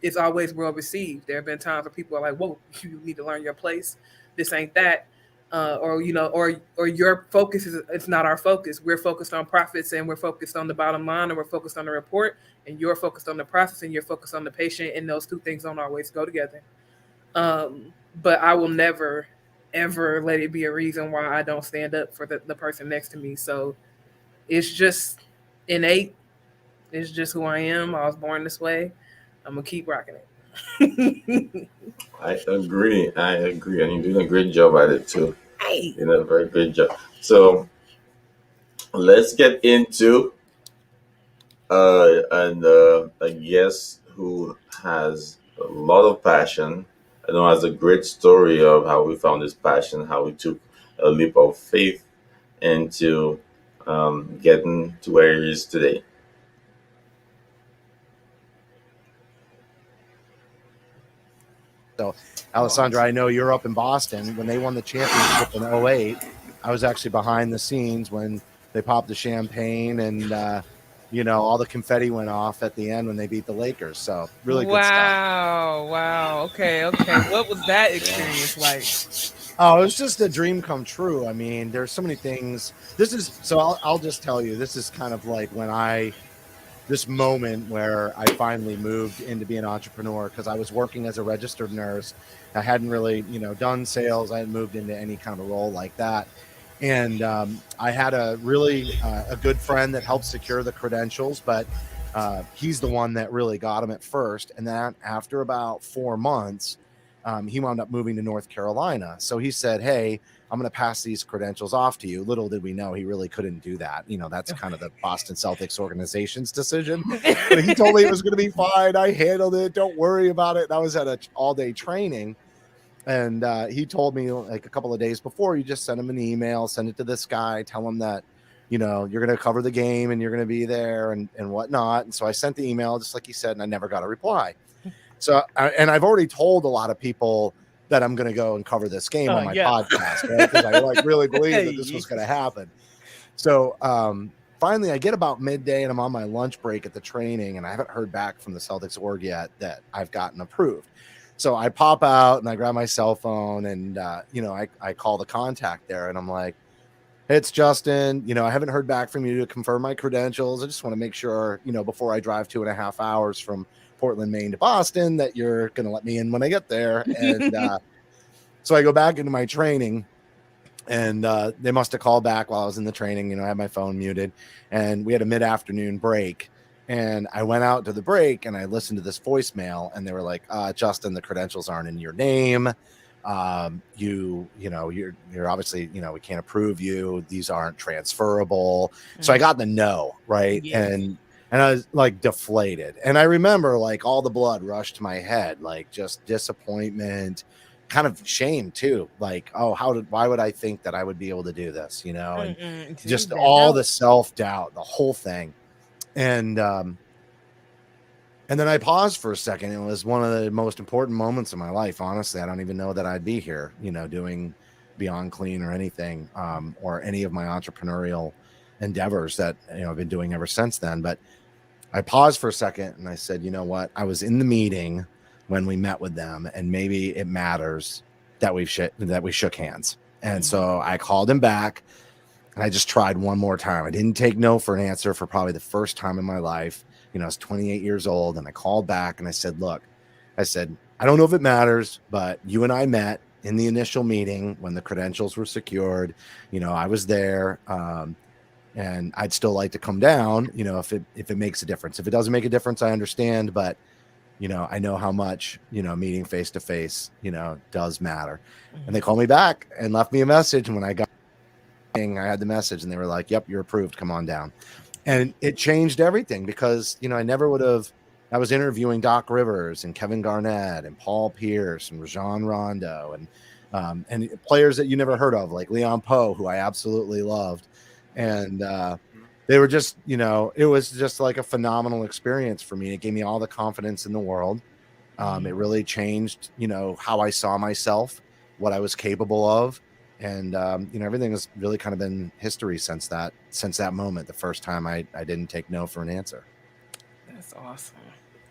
is always well received. There have been times where people are like, "Whoa, you need to learn your place. This ain't that." Or your focus is, it's not our focus. We're focused on profits and we're focused on the bottom line, and we're focused on the report, and you're focused on the process and you're focused on the patient, and those two things don't always go together. But I will never ever let it be a reason why I don't stand up for the person next to me. So it's just innate. It's just who I am. I was born this way. I'm gonna keep rocking it. I agree. I agree, and you're doing a great job at it too. Hey. You know, a very great job. So let's get into a guest who has a lot of passion. I know has a great story of how we found this passion, how we took a leap of faith into getting to where he is today. So, Alessandra, I know you're up in Boston. When they won the championship in '08, I was actually behind the scenes when they popped the champagne and, all the confetti went off at the end when they beat the Lakers. So, really good stuff. Wow. Okay. What was that experience like? Oh, it was just a dream come true. I mean, there's so many things. I'll just tell you, this is kind of like this moment where I finally moved into being an entrepreneur, because I was working as a registered nurse. I hadn't really, done sales. I hadn't moved into any kind of a role like that. And I had a really a good friend that helped secure the credentials, but he's the one that really got them at first. And then after about 4 months, he wound up moving to North Carolina. So he said, "Hey, I'm going to pass these credentials off to you." Little did we know he really couldn't do that. That's kind of the Boston Celtics organization's decision. But he told me it was going to be fine. I handled it. Don't worry about it. And I was at an all-day training. And he told me like a couple of days before, you just send him an email, send it to this guy, tell him that, you're going to cover the game and you're going to be there and whatnot. And so I sent the email just like he said, and I never got a reply. So, and I've already told a lot of people that I'm going to go and cover this game on my podcast, right? Because I really believe that this was going to happen. So finally, I get about midday and I'm on my lunch break at the training, and I haven't heard back from the Celtics org yet that I've gotten approved. So I pop out and I grab my cell phone and, I call the contact there and I'm like, "Hey, it's Justin. I haven't heard back from you to confirm my credentials. I just want to make sure, before I drive 2.5 hours from Portland, Maine to Boston, that you're going to let me in when I get there." And so I go back into my training, and they must have called back while I was in the training. I had my phone muted, and we had a mid-afternoon break. And I went out to the break and I listened to this voicemail, and they were like, Justin, the credentials aren't in your name. You're obviously, we can't approve you. These aren't transferable. So I got the no, right? Yes. And I was like deflated. And I remember like all the blood rushed to my head, like just disappointment, kind of shame too. Like, oh, why would I think that I would be able to do this? And just all the self-doubt, the whole thing. And then I paused for a second. It was one of the most important moments of my life. Honestly, I don't even know that I'd be here, doing Beyond Clean or anything, or any of my entrepreneurial endeavors that I've been doing ever since then. But I paused for a second and I said, you know what? I was in the meeting when we met with them, and maybe it matters that we shook hands. And so I called him back, and I just tried one more time. I didn't take no for an answer for probably the first time in my life. I was 28 years old, and I called back and I said, look, I don't know if it matters, but you and I met in the initial meeting when the credentials were secured. I was there, and I'd still like to come down, if it makes a difference. If it doesn't make a difference, I understand, but I know how much, meeting face to face, does matter. And they called me back and left me a message. And when I had the message, and they were like, yep, you're approved. Come on down. And it changed everything because, I never would have. I was interviewing Doc Rivers and Kevin Garnett and Paul Pierce and Rajon Rondo and players that you never heard of, like Leon Poe, who I absolutely loved. And they were just, it was just like a phenomenal experience for me. It gave me all the confidence in the world. It really changed, how I saw myself, what I was capable of. And, everything has really kind of been history since that moment, the first time I didn't take no for an answer. That's awesome.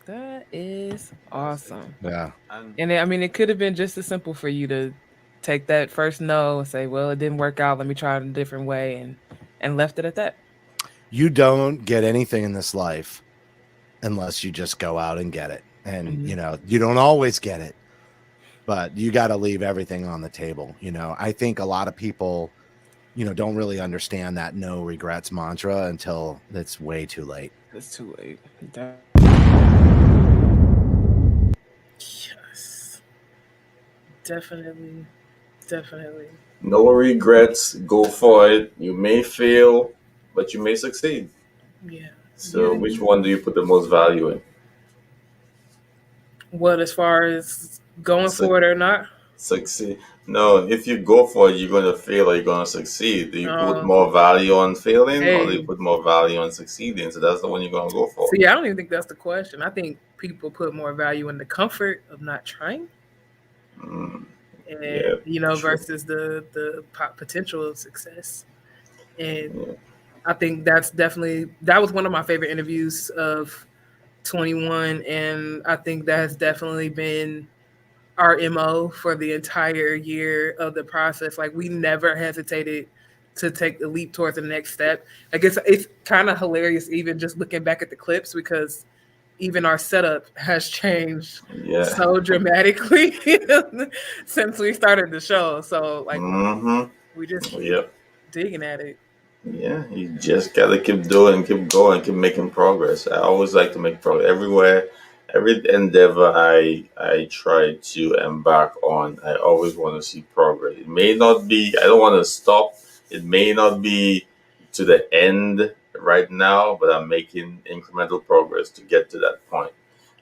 That is awesome. Yeah. And it could have been just as simple for you to take that first no and say, well, it didn't work out. Let me try it in a different way, and left it at that. You don't get anything in this life unless you just go out and get it. And, you don't always get it. But you got to leave everything on the table. I think a lot of people, don't really understand that no regrets mantra until it's way too late. It's too late. Yes. Definitely. No regrets. Go for it. You may fail, but you may succeed. Yeah. So, which one do you put the most value in? What, as far as going for it or not? Succeed. No, if you go for it, you're going to fail or you're going to succeed. Do you put more value on failing or do you put more value on succeeding? So that's the one you're going to go for. See, I don't even think that's the question. I think people put more value in the comfort of not trying. And, versus the potential of success. And I think that was one of my favorite interviews of 21. And I think that has definitely been our MO for the entire year of the process. Like, we never hesitated to take the leap towards the next step. I guess it's kind of hilarious even just looking back at the clips, because even our setup has changed so dramatically since we started the show. So we just keep digging at it. Yeah, you just gotta keep doing, keep going, keep making progress. I always like to make progress everywhere. Every endeavor I try to embark on, I always want to see progress. It may not be, I don't want to stop. It may not be to the end right now, but I'm making incremental progress to get to that point.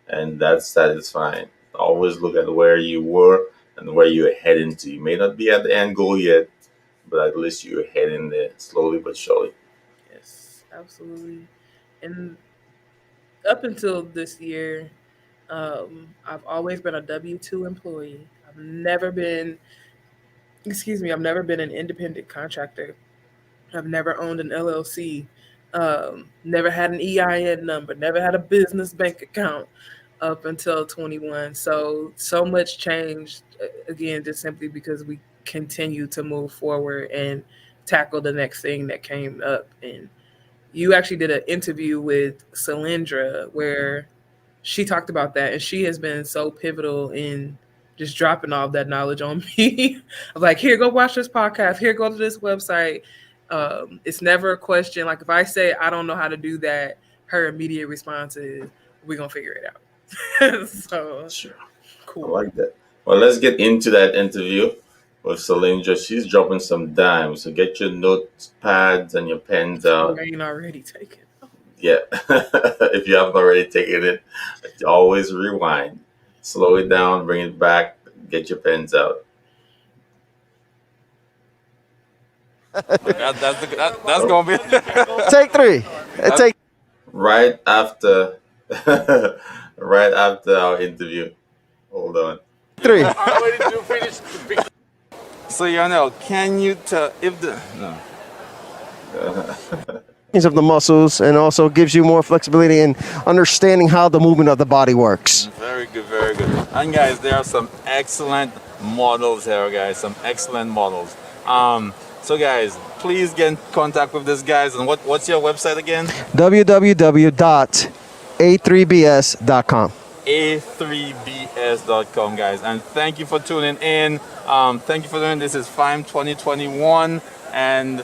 And that's satisfying. Always look at where you were and where you're heading to. You may not be at the end goal yet, but at least you're heading there slowly but surely. Yes, absolutely. And up until this year, I've always been a W-2 employee. I've never been an independent contractor. I've never owned an LLC. Never had an EIN number. Never had a business bank account up until 21. So much changed, again, just simply because we continue to move forward and tackle the next thing that came up. And you actually did an interview with Cylindra where she talked about that, and she has been so pivotal in just dropping all of that knowledge on me. I was like, here, go watch this podcast. Here, go to this website. It's never a question. Like, if I say I don't know how to do that, her immediate response is, "We're gonna figure it out." So Sure. cool. I like that. Well, let's get into that interview with Solinja. She's dropping some dimes, so get your notepads and your pens out. I ain't already taken. Yeah, if you haven't already taken it, always rewind, slow it down, bring it back, get your pens out. That's gonna be Take three. Take Right after, right after our interview. Hold on. three. so can you tell if the no. Of the muscles, and also gives you more flexibility in understanding how the movement of the body works. Very good, very good. And guys, there are some excellent models here, guys. Some excellent models. So guys, please get in contact with this guys. And what's your website again? www.a3bs.com. a3bs.com, guys. And thank you for tuning in. Thank you for doing this. Is FIME 2021, and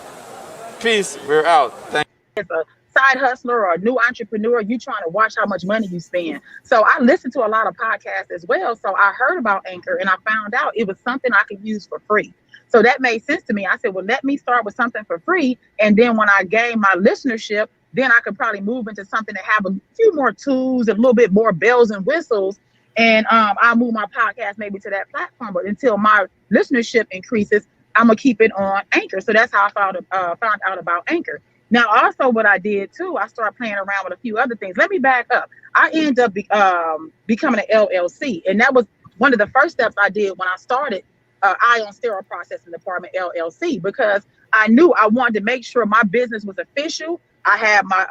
peace. We're out. Thank As a side hustler or a new entrepreneur, you trying to watch how much money you spend. So I listen to a lot of podcasts as well. So I heard about Anchor and I found out it was something I could use for free. So that made sense to me. I said, well, let me start with something for free. And then when I gain my listenership, then I could probably move into something that have a few more tools and a little bit more bells and whistles. And I'll move my podcast maybe to that platform. But until my listenership increases, I'm going to keep it on Anchor. So that's how I found out about Anchor. Now, also what I did too, I started playing around with a few other things. Let me back up. I ended up becoming an LLC. And that was one of the first steps I did when I started Ion Sterile Processing Department LLC, because I knew I wanted to make sure my business was official. I had my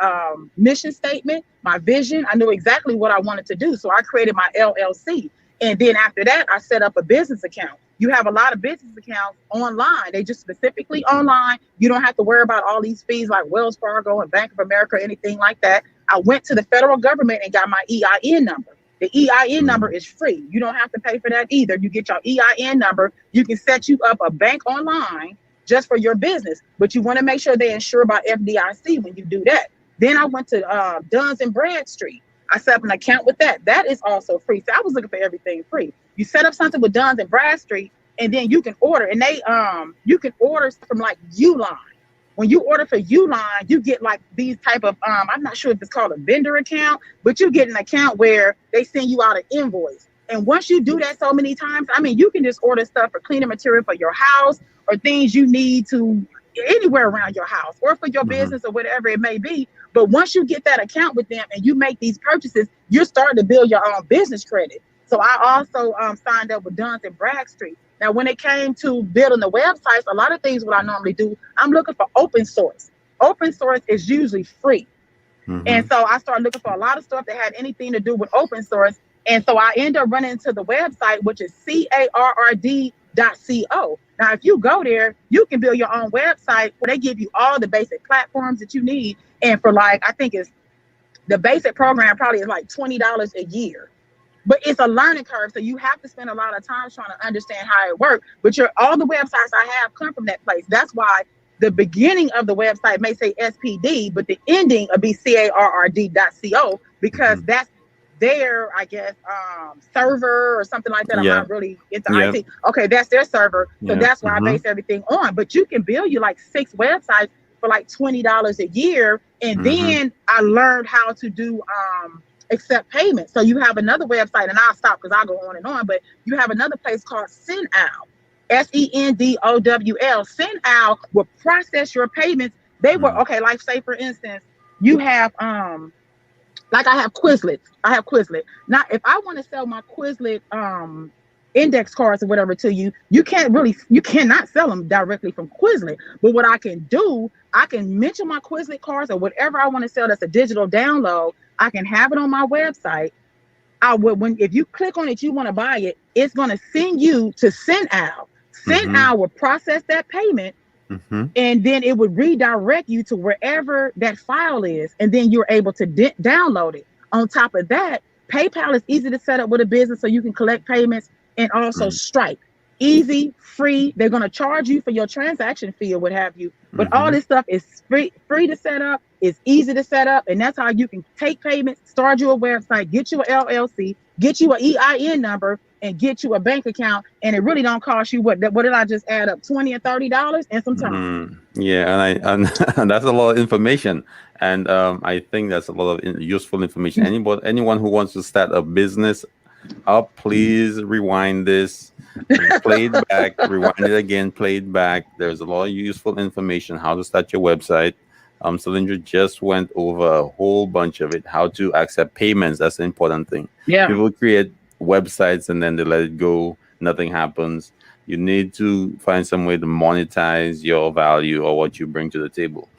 mission statement, my vision. I knew exactly what I wanted to do. So I created my LLC. And then after that, I set up a business account. You have a lot of business accounts online. They just specifically online. You don't have to worry about all these fees like Wells Fargo and Bank of America or anything like that. I went to the federal government and got my EIN number. The EIN number is free. You don't have to pay for that either. You get your EIN number. You can set you up a bank online just for your business, but you want to make sure they insure by FDIC when you do that. Then I went to Duns and Bradstreet. I set up an account with that. That is also free. So I was looking for everything free. You set up something with Duns and Bradstreet, and then you can order. And they you can order from like Uline. When you order for Uline, you get like these type of I'm not sure if it's called a vendor account, but you get an account where they send you out an invoice. And once you do that so many times, I mean, you can just order stuff for cleaning material for your house or things you need to anywhere around your house or for your business or whatever it may be. But once you get that account with them and you make these purchases, you're starting to build your own business credit. So I also signed up with Duns and Bradstreet. Now, when it came to building the websites, a lot of things what I normally do, I'm looking for open source. Open source is usually free. And so I started looking for a lot of stuff that had anything to do with open source. And so I ended up running into the website, which is carrd.co. Now, if you go there, you can build your own website where they give you all the basic platforms that you need. And for like, I think it's the basic program probably is like $20 a year. But it's a learning curve, so you have to spend a lot of time trying to understand how it works. But all the websites I have come from that place. That's why the beginning of the website may say SPD, but the ending will be carrd.co, because that's their, I guess, server or something like that. I'm not really into IT. Okay, that's their server. So that's why I base everything on. But you can build you like 6 websites for like $20 a year. And then I learned how to do accept payments. So you have another website, and I'll stop because I'll go on and on, but you have another place called Sendowl, SENDOWL. Sendowl will process your payments. They were, okay, like say for instance, you have like I have Quizlet. Now, if I want to sell my Quizlet index cards or whatever to you, you cannot sell them directly from Quizlet. But what I can do, I can mention my Quizlet cards or whatever I want to sell that's a digital download. I can have it on my website. If you click on it, you want to buy it, it's going to send you to Sendowl. Sendowl will process that payment, and then it would redirect you to wherever that file is, and then you're able to download it. On top of that, PayPal is easy to set up with a business, so you can collect payments, and also Stripe. Easy, free. They're going to charge you for your transaction fee or what have you, but all this stuff is free to set up. It's easy to set up, and that's how you can take payments, start you a website, get you an LLC, get you an EIN number, and get you a bank account. And it really don't cost you what did I just add up? $20 and $30 and some time. Yeah, and that's a lot of information, and I think that's a lot of useful information. Anyone who wants to start a business up, please rewind this, play it back, rewind it again, play it back. There's a lot of useful information how to start your website. Cylindra just went over a whole bunch of it. How to accept payments, that's the important thing. Yeah. People create websites and then they let it go, nothing happens. You need to find some way to monetize your value or what you bring to the table.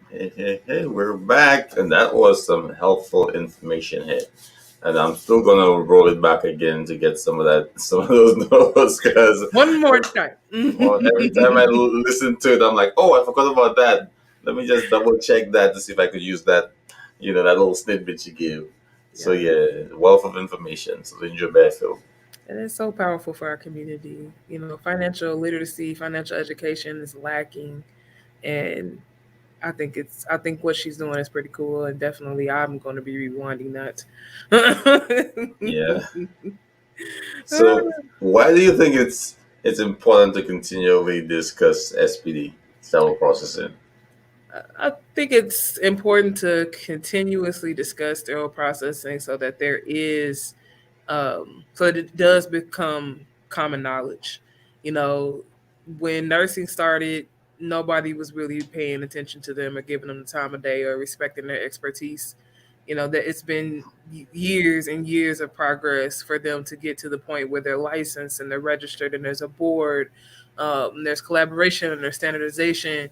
Hey, we're back, and that was some helpful information here. And I'm still gonna roll it back again to get some of those notes, because one more time. Every time I listen to it, I'm like, oh, I forgot about that. Let me just double check that to see if I could use that, that little snippet you gave. So wealth of information. So Cylindra Bearfield. And it's so powerful for our community. Financial literacy, financial education is lacking, and I think what she's doing is pretty cool, and definitely I'm going to be rewinding that. Yeah. So why do you think it's important to continually discuss SPD, sterile processing? I think it's important to continuously discuss sterile processing so that there is, so that it does become common knowledge. When nursing started, nobody was really paying attention to them or giving them the time of day or respecting their expertise. That it's been years and years of progress for them to get to the point where they're licensed and they're registered and there's a board, there's collaboration and there's standardization.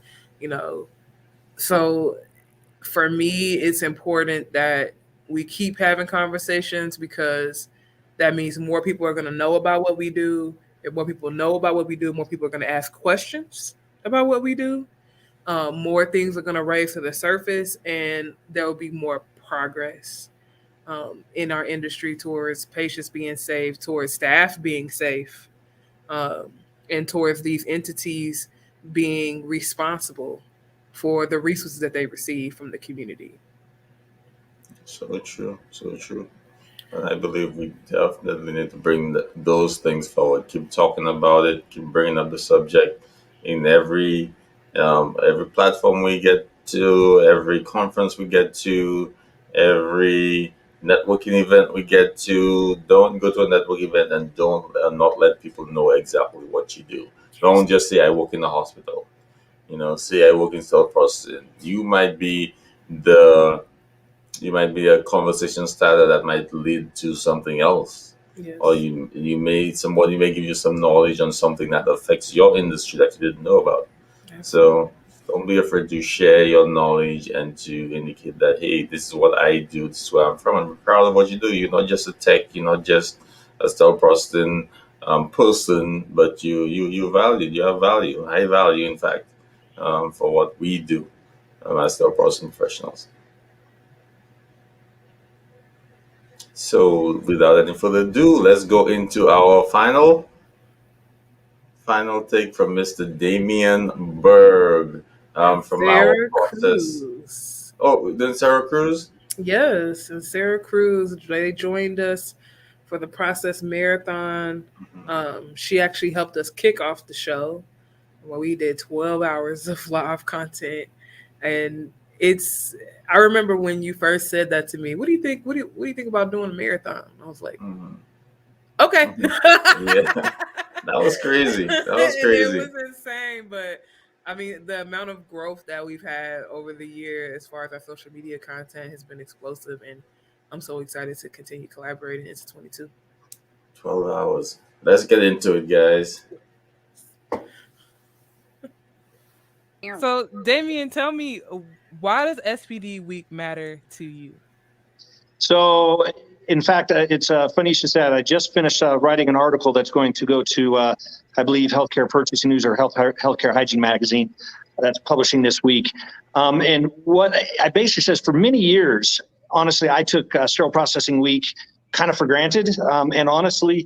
So for me, it's important that we keep having conversations, because that means more people are going to know about what we do. If more people know about what we do, more people are going to ask questions about what we do. More things are going to rise to the surface, and there will be more progress in our industry towards patients being safe, towards staff being safe, and towards these entities being responsible for the resources that they receive from the community. So true, so true. And I believe we definitely need to bring those things forward. Keep talking about it. Keep bringing up the subject in every platform we get to, every conference we get to, every networking event we get to. Don't go to a network event and don't not let people know exactly what you do. Don't just say I work in the hospital. Say I work in sterile processing. You might be a conversation starter that might lead to something else. Yes. Or somebody may give you some knowledge on something that affects your industry that you didn't know about. Absolutely. So don't be afraid to share your knowledge and to indicate that, hey, this is what I do, this is where I'm from, and I'm proud of what you do. You're not just a tech, you're not just a sterile processing person, but you have value, high value, in fact, for what we do as sterile processing professionals. So without any further ado, let's go into our final take from Mr. Damian Berg from our process. Cruz. Oh, then Sarah Cruz? Yes, and Sarah Cruz, they joined us for the process marathon. She actually helped us kick off the show, where we did 12 hours of live content. And I remember when you first said that to me. What do you think? What do you think about doing a marathon? I was like, okay. Yeah, that was crazy. It was insane, but I mean, the amount of growth that we've had over the year as far as our social media content has been explosive, and I'm so excited to continue collaborating into 22. 12 hours. Let's get into it, guys. So, Damien, tell me, why does SPD Week matter to you? So, in fact, it's funny you should say that. I just finished writing an article that's going to go to, I believe, Healthcare Purchasing News or Healthcare Hygiene Magazine. That's publishing this week. And what I basically says, for many years, honestly, I took Sterile Processing Week kind of for granted. And honestly,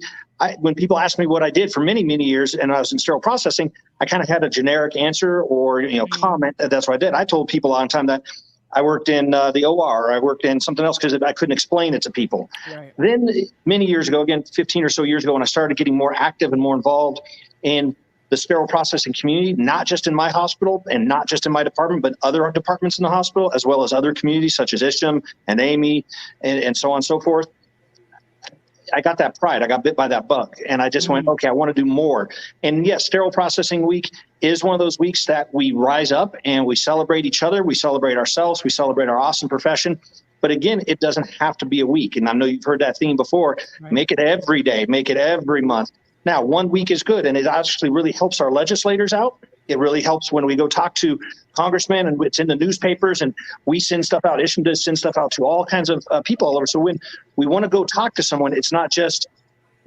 when people ask me what I did for many, many years, and I was in sterile processing, I kind of had a generic answer or comment that that's what I did. I told people a long time that I worked in the OR, or I worked in something else because I couldn't explain it to people. Right. Then many years ago, again, 15 or so years ago, when I started getting more active and more involved in the sterile processing community, not just in my hospital and not just in my department, but other departments in the hospital, as well as other communities such as ISHM and AMI and so on and so forth. I got that pride. I got bit by that bug, and I just went, okay, I want to do more. And yes, Sterile Processing Week is one of those weeks that we rise up and we celebrate each other. We celebrate ourselves. We celebrate our awesome profession. But again, it doesn't have to be a week. And I know you've heard that theme before. Right. Make it every day. Make it every month. Now, 1 week is good, and it actually really helps our legislators out. It really helps when we go talk to congressmen, and it's in the newspapers, and we send stuff out. ISHM does send stuff out to all kinds of people all over. So when we want to go talk to someone, it's not just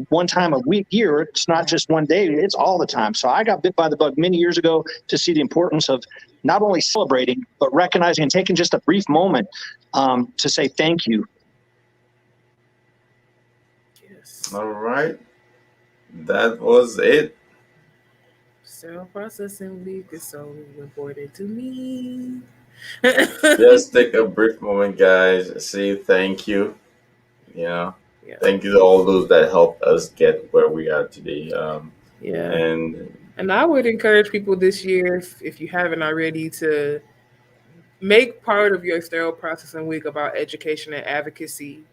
one time a year. It's not just one day. It's all the time. So I got bit by the bug many years ago to see the importance of not only celebrating, but recognizing and taking just a brief moment to say thank you. Yes. All right. That was it. Sterile Processing Week is so important to me. Just take a brief moment, guys. Say thank you. Yeah. Thank you to all those that helped us get where we are today. Yeah. And I would encourage people this year, if you haven't already, to make part of your Sterile Processing Week about education and advocacy.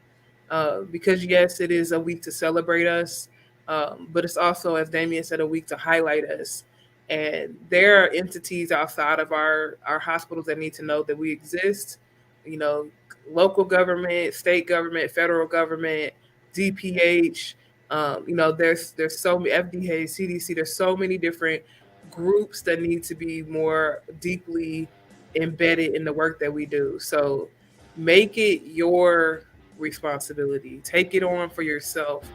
Because yes, it is a week to celebrate us, but it's also, as Damien said, a week to highlight us. And there are entities outside of our hospitals that need to know that we exist. Local government, state government, federal government, DPH. There's so many, FDA, CDC. There's so many different groups that need to be more deeply embedded in the work that we do. So make it your responsibility. Take it on for yourself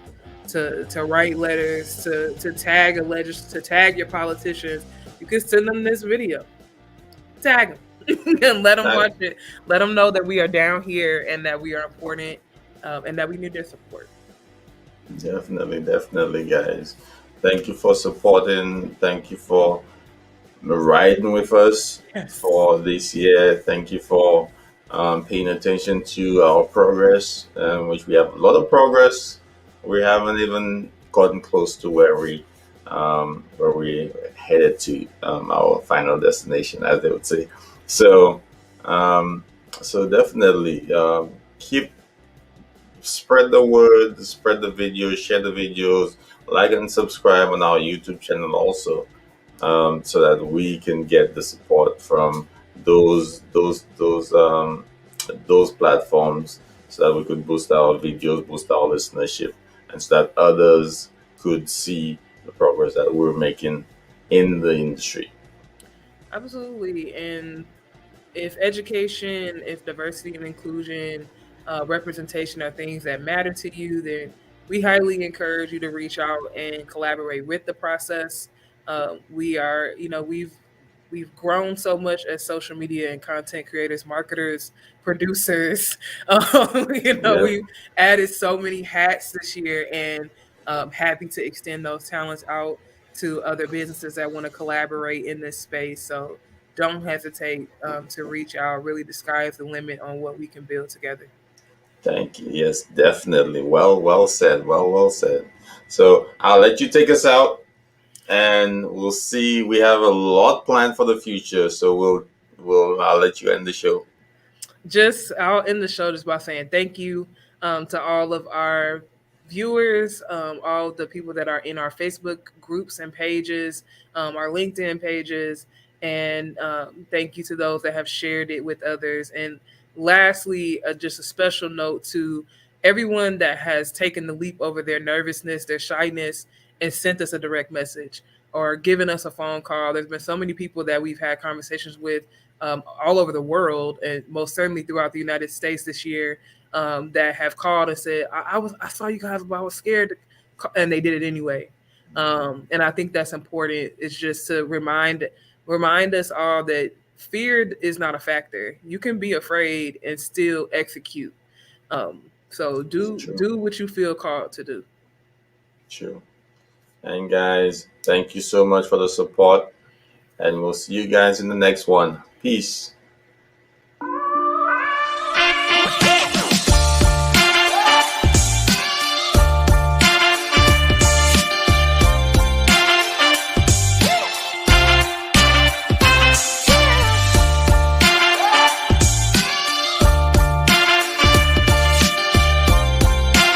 to write letters, to tag to tag your politicians. You can send them this video, tag them, and let them watch it. Let them know that we are down here and that we are important, and that we need their support. Definitely, guys. Thank you for supporting. Thank you for riding with us for this year. Thank you for paying attention to our progress, which we have a lot of progress. We haven't even gotten close to where we headed to our final destination, as they would say. So definitely keep spread the word, spread the videos, share the videos, like and subscribe on our YouTube channel also. So that we can get the support from those platforms, so that we could boost our videos, boost our listenership, and so that others could see the progress that we're making in the industry. Absolutely. And if education, if diversity and inclusion, representation are things that matter to you, then we highly encourage you to reach out and collaborate with the process. We are, we've grown so much as social media and content creators, marketers, producers. We've added so many hats this year, and happy to extend those talents out to other businesses that want to collaborate in this space. So don't hesitate to reach out. Really, the sky is the limit on what we can build together. Thank you. Yes, definitely. Well said. Well said. So I'll let you take us out, and we'll see. We have a lot planned for the future, so I'll let you end the show. I'll end the show just by saying thank you to all of our viewers, all the people that are in our Facebook groups and pages, our LinkedIn pages, and thank you to those that have shared it with others. And lastly, just a special note to everyone that has taken the leap over their nervousness, their shyness, and sent us a direct message or given us a phone call. There's been so many people that we've had conversations with all over the world, and most certainly throughout the United States this year, that have called and said, I saw you guys, but I was scared, and they did it anyway. And I think that's important. It's just to remind us all that fear is not a factor. You can be afraid and still execute. So do what you feel called to do. True. And guys, thank you so much for the support. And we'll see you guys in the next one. Peace.